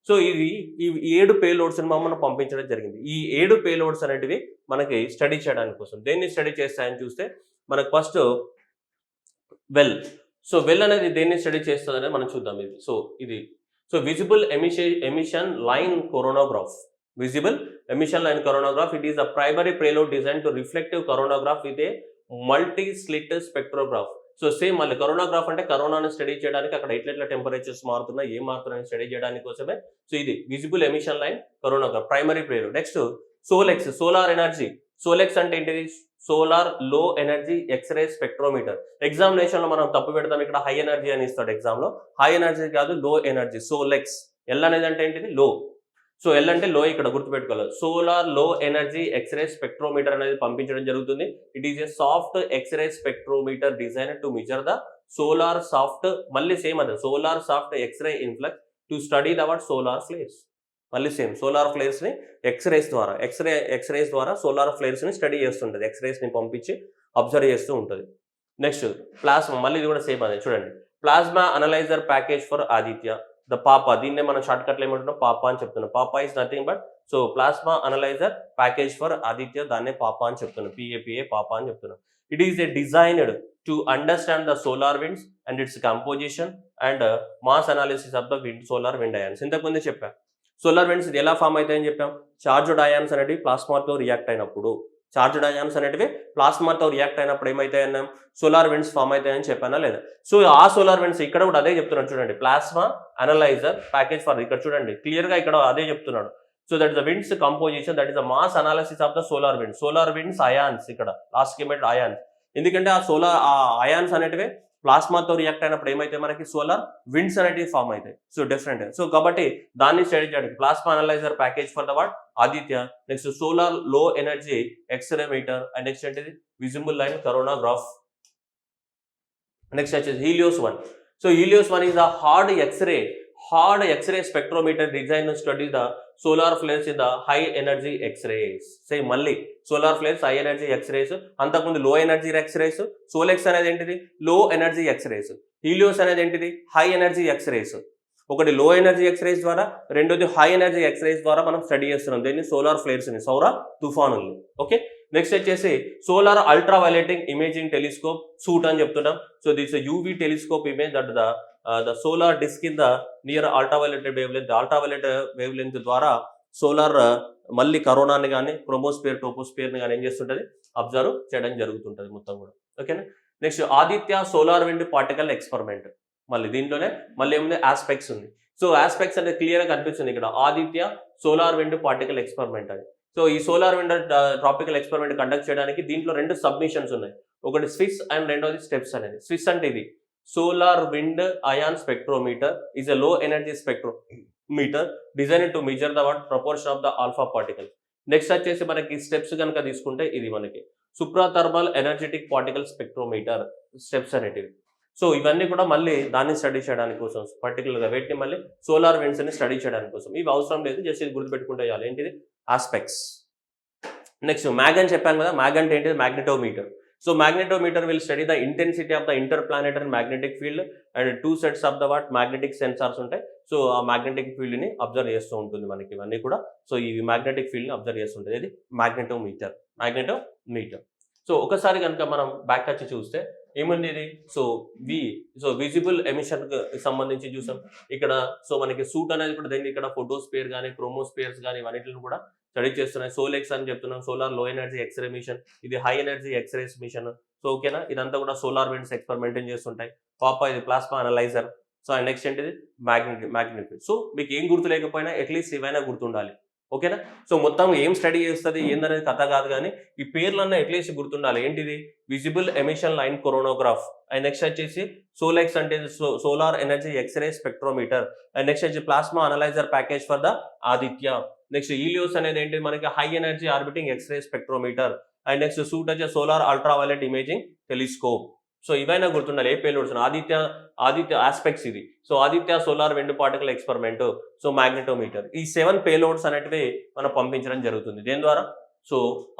A: సో ఈ 7 పేలోడ్స్ మనం పంపించడం జరిగింది. ఈ 7 పేలోడ్స్ అనేటివి మనకి స్టడీ చేయడానికి కోసం. దేన్ని స్టడీ చేస్తాయని చూస్తే మనకు ఫస్ట్ వెల్. సో వెల్ అనేది దేన్ని స్టడీ చేస్తుంది అనేది మనం చూద్దాం. So visible emission line coronagraph. Visible emission line coronagraph. It is a primary payload designed to reflective coronagraph with a multi-slit spectrograph. So same మళ్ళీ కరోనాగ్రాఫ్ అంటే కరోనాని స్టడీ చేయడానికి అక్కడ ఎట్లా టెంపరేచర్స్ మారుతున్నాయి, ఏం మారుతున్నాయని స్టడీ చేయడానికి కోసమే. సో ఇది visible emission line coronagraph, primary payload. Next SoLEXS, solar energy. SoLEXS అంటే ఏంటిది, solar low energy X-ray spectrometer. Examination లో మనం తప్పు పెడతాం, ఇక్కడ హై ఎనర్జీ అని ఇస్తాడు ఎగ్జామ్ లో. హై ఎనర్జీ కాదు, లో ఎనర్జీ. సోలెక్స్. ఎల్ అనేది అంటే ఏంటిది, లో. సో ఎల్ అంటే లో, ఇక్కడ గుర్తుపెట్టుకోవాలి. Solar low energy X-ray spectrometer అనేది పంపించడం జరుగుతుంది. It is a soft X-ray spectrometer design to measure the solar soft, మళ్ళీ సేమ్ అదే solar soft X-ray influx to study the what solar flares. మళ్ళీ సేమ్ సోలార్ ఫ్లేర్స్ ని ఎక్స్రేస్ ద్వారా సోలార్ ఫ్లేర్స్ ని స్టడీ చేస్తుంటది. ఎక్స్రేస్ ని పంపించి అబ్జర్వ్ చేస్తూ ఉంటుంది. నెక్స్ట్ ప్లాస్మా, మళ్ళీ ఇది కూడా సేమ్ అదే చూడండి. Plasma analyser package for Aditya, the పాపా. దీన్నే మనం షార్ట్ కట్లు ఏమంటున్నాం, పాపా అని చెప్తున్నాం. పాపా is nothing but so plasma analyser package for Aditya, దాన్నే పాపా అని చెప్తున్నాం. PAPA, పాపా అని చెప్తున్నాం. It is A designed to understand the solar winds and it's composition and mass analysis of the solar wind ions. ఇంతకుముందే చెప్పాం సోలార్ విండ్స్ ఇది ఎలా ఫామ్ అవుతాయని చెప్పాం. చార్జ్డ్ అయాన్స్ అనేవి ప్లాస్మాతో రియాక్ట్ అయినప్పుడు, ఏమైతాయన్నాం, సోలార్ విండ్స్ ఫామ్ అవుతాయని చెప్పానా లేదా. సో ఆ సోలార్ విండ్స్ ఇక్కడ కూడా అదే చెప్తున్నాడు చూడండి. ప్లాస్మా అనలైజర్ ప్యాకేజ్ ఫర్, ఇక్కడ చూడండి క్లియర్ గా ఇక్కడ అదే చెప్తున్నాడు. So that is the winds composition, that is the mass analysis of the solar winds ions. ఇక్కడ లాస్ట్ కిమెట్ అయాన్స్, ఎందుకంటే ఆ అయాన్స్ అనేటివి ప్లాస్మాతో రియాక్ట్ అయినప్పుడు ఏమైతే మనకి సోలార్ విండ్స్ అనేటివి ఫామ్ అవుతాయి. So different. సో కాబట్టి దాన్ని స్టడీ చేయడానికి plasma analyser package for the what Aditya. Next solar low energy X-ray meter and next ఏంటిది విజిబుల్ లైన్ కరోనాగ్రాఫ్. నెక్స్ట్ వచ్చేసి Helios 1. So Helios 1 is a hard X-ray spectrometer designed to study the solar flares in the high energy X-rays. Same మళ్ళీ solar flares, high energy X-rays. అంతకుముందు లో ఎనర్జీ ఎక్స్రేస్. సోలెక్స్ అనేది ఏంటిది, లో ఎనర్జీ ఎక్స్రేస్. హీలియోస్ అనేది ఏంటిది, హై ఎనర్జీ ఎక్స్రేస్. ఒకటి లో ఎనర్జీ ఎక్స్రేస్ ద్వారా, రెండోది హై ఎనర్జీ ఎక్స్రేస్ ద్వారా మనం స్టడీ చేస్తున్నాం దీన్ని, సోలార్ ఫ్లేర్స్ ని, సౌర తుఫానుల్ని. ఓకే, నెక్స్ట్ వచ్చేసి solar ultra violet imaging telescope suit అని చెప్తున్నాం. So this UV telescope image that the solar disk in the near ultraviolet wavelength ద్వారా సోలార్ మళ్ళీ కరోనాని కానీ క్రోమోస్పియర్ టోపోస్పియర్ని కానీ ఏం చేస్తుంటుంది, అబ్జర్వ్ చేయడం జరుగుతుంటుంది మొత్తం కూడా. ఓకేనా. Next Aditya solar wind particle experiment. మళ్ళీ దీంట్లోనే మళ్ళీ ఏముంది, ఆస్పెక్ట్స్ ఉంది. సో ఆస్పెక్ట్స్ అంటే క్లియర్గా కనిపిస్తుంది ఇక్కడ, Aditya solar wind particle experiment అని. సో ఈ solar wind tropical experiment conduct చేయడానికి దీంట్లో 2 సబ్మిషన్స్ ఉన్నాయి. ఒకటి స్విస్ అండ్ రెండోది స్టెప్స్ అనేది. స్విస్ అంటే ఇది solar wind ion spectrometer is a low energy spectrometer design to measure the proportion of the alpha particle. Next వచ్చేసి మనకి స్టెప్స్ కనుక తీసుకుంటే ఇది మనకి suprathermal energetic particle spectrometer STEPS అనేటివి. సో ఇవన్నీ కూడా మళ్ళీ దాన్ని స్టడీ చేయడానికి కోసం, పర్టికులర్గా వీటిని మళ్ళీ సోలార్ విండ్స్ ని స్టడీ చేయడానికి కోసం. ఇవి అవసరం లేదు, జస్ట్ ఇది గుర్తుపెట్టుకుంటే చాలు. ఏంటిది, ఆస్పెక్ట్స్. నెక్స్ట్ మ్యాగ్ అని చెప్పాం కదా, మ్యాగ్ అంటే ఏంటిది, magnetometer. So magnetometer will study the intensity of the inter planetary magnetic field and 2 sets of the magnetic sensors ఉంటాయి. సో ఆ మ్యాగ్నెటిక్ ఫీల్డ్ ని అబ్జర్వ్ చేస్తూ ఉంటుంది మనకి ఇవన్నీ కూడా. సో ఈ మ్యాగ్నెటిక్ ఫీల్డ్ ని అబ్జర్వ్ చేస్తుంటుంది. ఇది మ్యాగ్నెటోమీటర్. సో ఒకసారి కనుక మనం బ్యాక్ వచ్చి చూస్తే ఏముంది ఇది, సో విజిబుల్ ఎమిషన్ సంబంధించి చూసాం ఇక్కడ. సో మనకి సూట్ అనేది కూడా దీన్ని ఇక్కడ ఫోటోస్పియర్ కానీ క్రోమోస్పియర్స్ కానీ ఇవన్నిటిని కూడా స్టడీ చేస్తున్నాయి. సోలెక్స్ అని చెప్తున్నాం, solar low energy X-ray mission. ఇది high energy X-rays mission. So ఓకేనా, ఇదంతా కూడా సోలార్ విండ్స్ ఎక్స్పెరిమెంట్ చేస్తుంటాయి. పాపా ఇది plasma analyser. So and next ఏంటిది, మ్యాగ్నెటిక్. సో మీకు ఏం గుర్తు లేకపోయినా అట్లీస్ట్ ఇవైనా గుర్తుండాలి. ఓకేనా. సో మొత్తం ఏం స్టడీ చేస్తుంది ఏందనేది కథ కాదు, కానీ ఈ పేర్లన్నా అట్లీస్ట్ గుర్తుండాలి. ఏంటిది, visible emission line coronagraph. And next వచ్చేసి సోలెక్స్ అంటే solar energy X-ray spectrometer. And next వచ్చి plasma analyser package for the Aditya. Next Helios అనేది ఏంటి మనకి, high energy orbiting X-ray spectrometer. And next suit వచ్చే solar ultraviolet imaging telescope. So ఇవైనా గుర్తుండాలి. ఏ పేర్లు ఆదిత్య ఆస్పెక్ట్స్ ఇది. So Aditya solar wind particle experiment, so magnetometer. ఈ 7 పేలోడ్స్ అనేటివి మనం పంపించడం జరుగుతుంది. దేని ద్వారా, సో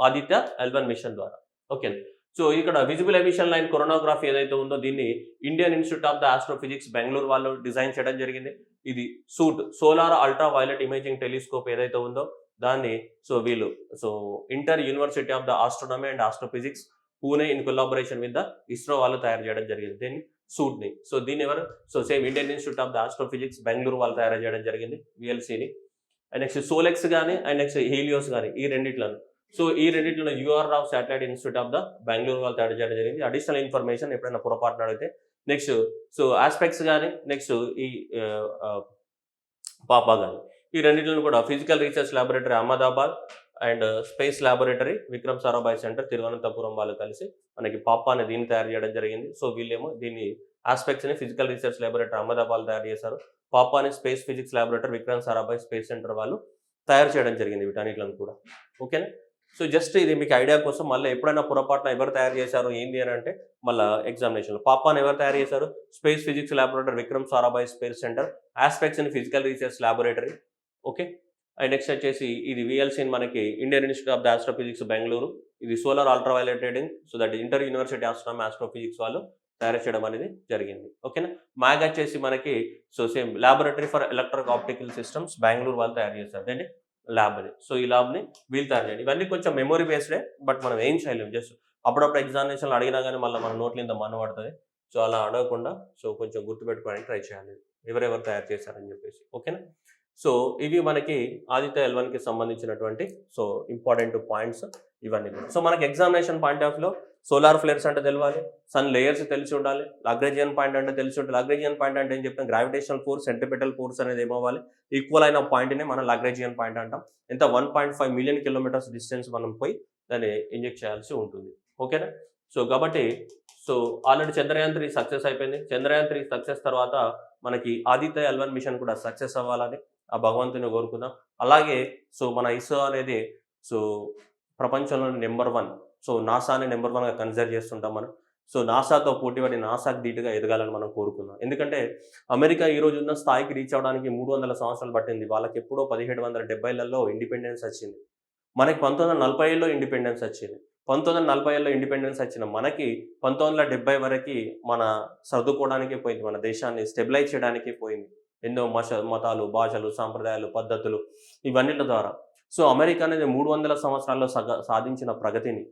A: ఆదిత్య L1 మిషన్ ద్వారా. ఓకే. సో ఇక్కడ విజిబుల్ ఎమిషన్ లైన్ కొరోనోగ్రాఫ్ ఏదైతే ఉందో దీన్ని Indian institute of the astrophysics Bengaluru వాళ్ళు డిజైన్ చేయడం జరిగింది. ఇది suit solar ultra violet imaging telescope ఏదైతే ఉందో దాన్ని so inter university of the astronomy and astrophysics Pune in collaboration with the ISRO వాళ్ళు తయారు చేయడం జరిగింది దీన్ని, సూట్ ని. సో దీన్ని ఎవరు, so same Indian institute of the astrophysics Bengaluru వాళ్ళు తయారు చేయడం జరిగింది విఎల్సీని. అండ్ నెక్స్ట్ సోలెక్స్ కానీ అండ్ నెక్స్ట్ హీలియోస్ కానీ ఈ రెండిట్లను. సో ఈ రెండిట్లో U R Rao satellite institute of the Bengaluru వాళ్ళు తయారు చేయడం జరిగింది. అడిషనల్ ఇన్ఫర్మేషన్ ఎప్పుడైనా పొరపాటున అడిగితే. నెక్స్ట్ సో ఆస్పెక్ట్స్ కానీ నెక్స్ట్ ఈ పాపా కానీ ఈ రెండింటిని కూడా physical research laboratory Ahmedabad and space laboratory Vikram Sarabhai centre Thiruvananthapuram వాళ్ళు కలిసి మనకి పాపా అనే దీన్ని తయారు చేయడం జరిగింది. సో వీళ్ళేమో దీన్ని ఆస్పెక్ట్స్ ని ఫిజికల్ రీసెర్చ్ ల్యాబొరేటరీ అహ్మదాబాద్ తయారు చేశారు. పాపా అనే space physics laboratory Vikram Sarabhai space centre వాళ్ళు తయారు చేయడం జరిగింది వీటన్నిటిని కూడా. ఓకేనా. సో జస్ట్ ఇది మీకు ఐడియా కోసం, మళ్ళీ ఎప్పుడైనా పొరపాటున ఎవరు తయారు చేశారు ఏంది అని అంటే మళ్ళీ ఎగ్జామినేషన్లో పాపాని ఎవరు తయారు చేశారు, space physics laboratory Vikram Sarabhai space centre, aspects in physical research laboratory. Okay. And next వచ్చేసి ఇది విఎల్సీ మనకి Indian institute of the astrophysics Bengaluru. ఇది సోలార్ అల్ట్రావైలెట్ రేడింగ్, so that inter university astronomy astrophysics వాళ్ళు తయారు చేయడం అనేది జరిగింది. ఓకేనా. మ్యాగ్ వచ్చేసి మనకి so same laboratory for electric optical systems Bengaluru వాళ్ళు తయారు చేస్తారు అండి ల్యాబ్ని. సో ఈ ల్యాబ్ని వీళ్ళు తయారు చేయండి. ఇవన్నీ కొంచెం మెమొరీ బేస్డే, బట్ మనం ఏం చేయలేము. జస్ట్ అప్పుడప్పుడు ఎగ్జామినేషన్లు అడిగినా కానీ మళ్ళీ మన నోట్లో ఇంత మన పడుతుంది. సో అలా అడగకుండా సో కొంచెం గుర్తుపెట్టుకోవడానికి ట్రై చేయాలి ఎవరెవరు తయారు చేశారని చెప్పేసి. ఓకేనా. సో ఇవి మనకి ఆదిత్య L1కి సంబంధించినటువంటి సో ఇంపార్టెంట్ పాయింట్స్ ఇవన్నీ. సో మనకి ఎగ్జామినేషన్ పాయింట్ ఆఫ్ లో సోలార్ ఫ్లేర్స్ అంటే తెలియాలి, సన్ లేయర్స్ తెలిసి ఉండాలి, లాగ్రేంజియన్ పాయింట్ అంటే తెలిసి ఉండాలి. లాగ్రేంజియన్ పాయింట్ అంటే ఏం చెప్తాం, గ్రావిటేషనల్ ఫోర్స్ సెంట్రిపెటల్ ఫోర్స్ అనేది ఏమవ్వాలి, ఈక్వల్ అయిన పాయింట్ని మనం లాగ్రేంజియన్ పాయింట్ అంటాం. ఎంత 1.5 మిలియన్ కిలోమీటర్స్ డిస్టెన్స్ మనం పోయి దాన్ని ఇంజెక్ట్ చేయాల్సి ఉంటుంది. ఓకేనా. సో కాబట్టి సో ఆల్రెడీ చంద్రయాన్ 3 సక్సెస్ అయిపోయింది. చంద్రయాన్ 3 సక్సెస్ తర్వాత మనకి ఆదిత్య L1 మిషన్ కూడా సక్సెస్ అవ్వాలని ఆ భగవంతుని కోరుకుందాం. అలాగే సో మన ఇస్రో అనేది సో ప్రపంచంలోని నెంబర్ 1, సో నాసాని నెంబర్ 1గా కన్సిడర్ చేస్తుంటాం మనం. సో నాసాతో పోటీపడి నాసాకి ధీటుగా ఎదగాలని మనం కోరుకుందాం. ఎందుకంటే అమెరికా ఈ రోజు ఉన్న స్థాయికి రీచ్ అవడానికి 300 సంవత్సరాలు పట్టింది. వాళ్ళకి ఎప్పుడో 1770లలో ఇండిపెండెన్స్ వచ్చింది. మనకి 1940లో ఇండిపెండెన్స్ వచ్చింది. 1940లో ఇండిపెండెన్స్ వచ్చిన మనకి 1970 వరకు మన సర్దుకోవడానికే పోయింది, మన దేశాన్ని స్టెబిలైజ్ చేయడానికే పోయింది. ఎన్నో మతాలు, భాషలు, సాంప్రదాయాలు, పద్ధతులు ఇవన్నిటి ద్వారా. సో అమెరికా అనేది 300 సంవత్సరాల్లో సాధించిన ప్రగతిని,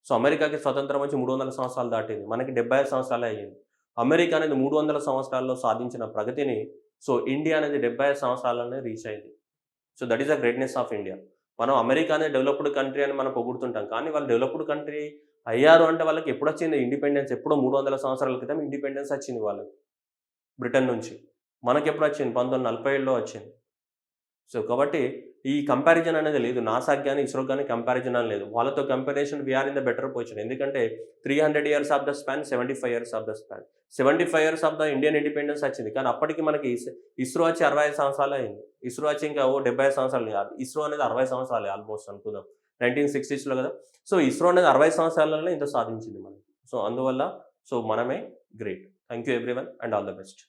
A: సో అమెరికాకి స్వతంత్రం వచ్చి 300 సంవత్సరాలు దాటింది, మనకి 75 సంవత్సరాలే అయ్యింది. అమెరికా అనేది 300 సంవత్సరాల్లో సాధించిన ప్రగతిని సో ఇండియా అనేది 75 సంవత్సరాల్లోనే రీచ్ అయింది. So that is the greatness of India. మనం అమెరికానే డెవలప్డ్ కంట్రీ అని మనం పొగుడుతుంటాం. కానీ వాళ్ళు డెవలప్డ్ కంట్రీ అయ్యారు అంటే వాళ్ళకి ఎప్పుడొచ్చింది ఇండిపెండెన్స్? ఎప్పుడో 300 సంవత్సరాల క్రితం ఇండిపెండెన్స్ వచ్చింది వాళ్ళకి బ్రిటన్ నుంచి. మనకెప్పుడొచ్చింది? 1947లో వచ్చింది. సో, కాబట్టి ఈ కంపారిజన్ అనేది లేదు. నాసాకి గాని, ఇస్రోకి గాని కంపారిజన్ అని లేదు. వాళ్ళతో comparison we are in the better position. ఎందుకంటే 300 years of the span, 75 years of the span. 75 years of the Indian independence వచ్చింది. కానీ అప్పటికి మనకి ఇస్రో వచ్చి 65 సంవత్సరాలే అయింది. ఇస్రో వచ్చి ఇంకా 75 సంవత్సరాలు కాదు. ఇస్రో అనేది 60 సంవత్సరాలే ఆల్మోస్ట్ అనుకుందాం. 1960స్‌లో కదా! సో, ఇస్రో అనేది 60 సంవత్సరాలలోనే ఇంత సాధించింది మనకి. సో, అందువల్ల మనమే great. Thank you everyone and all the best.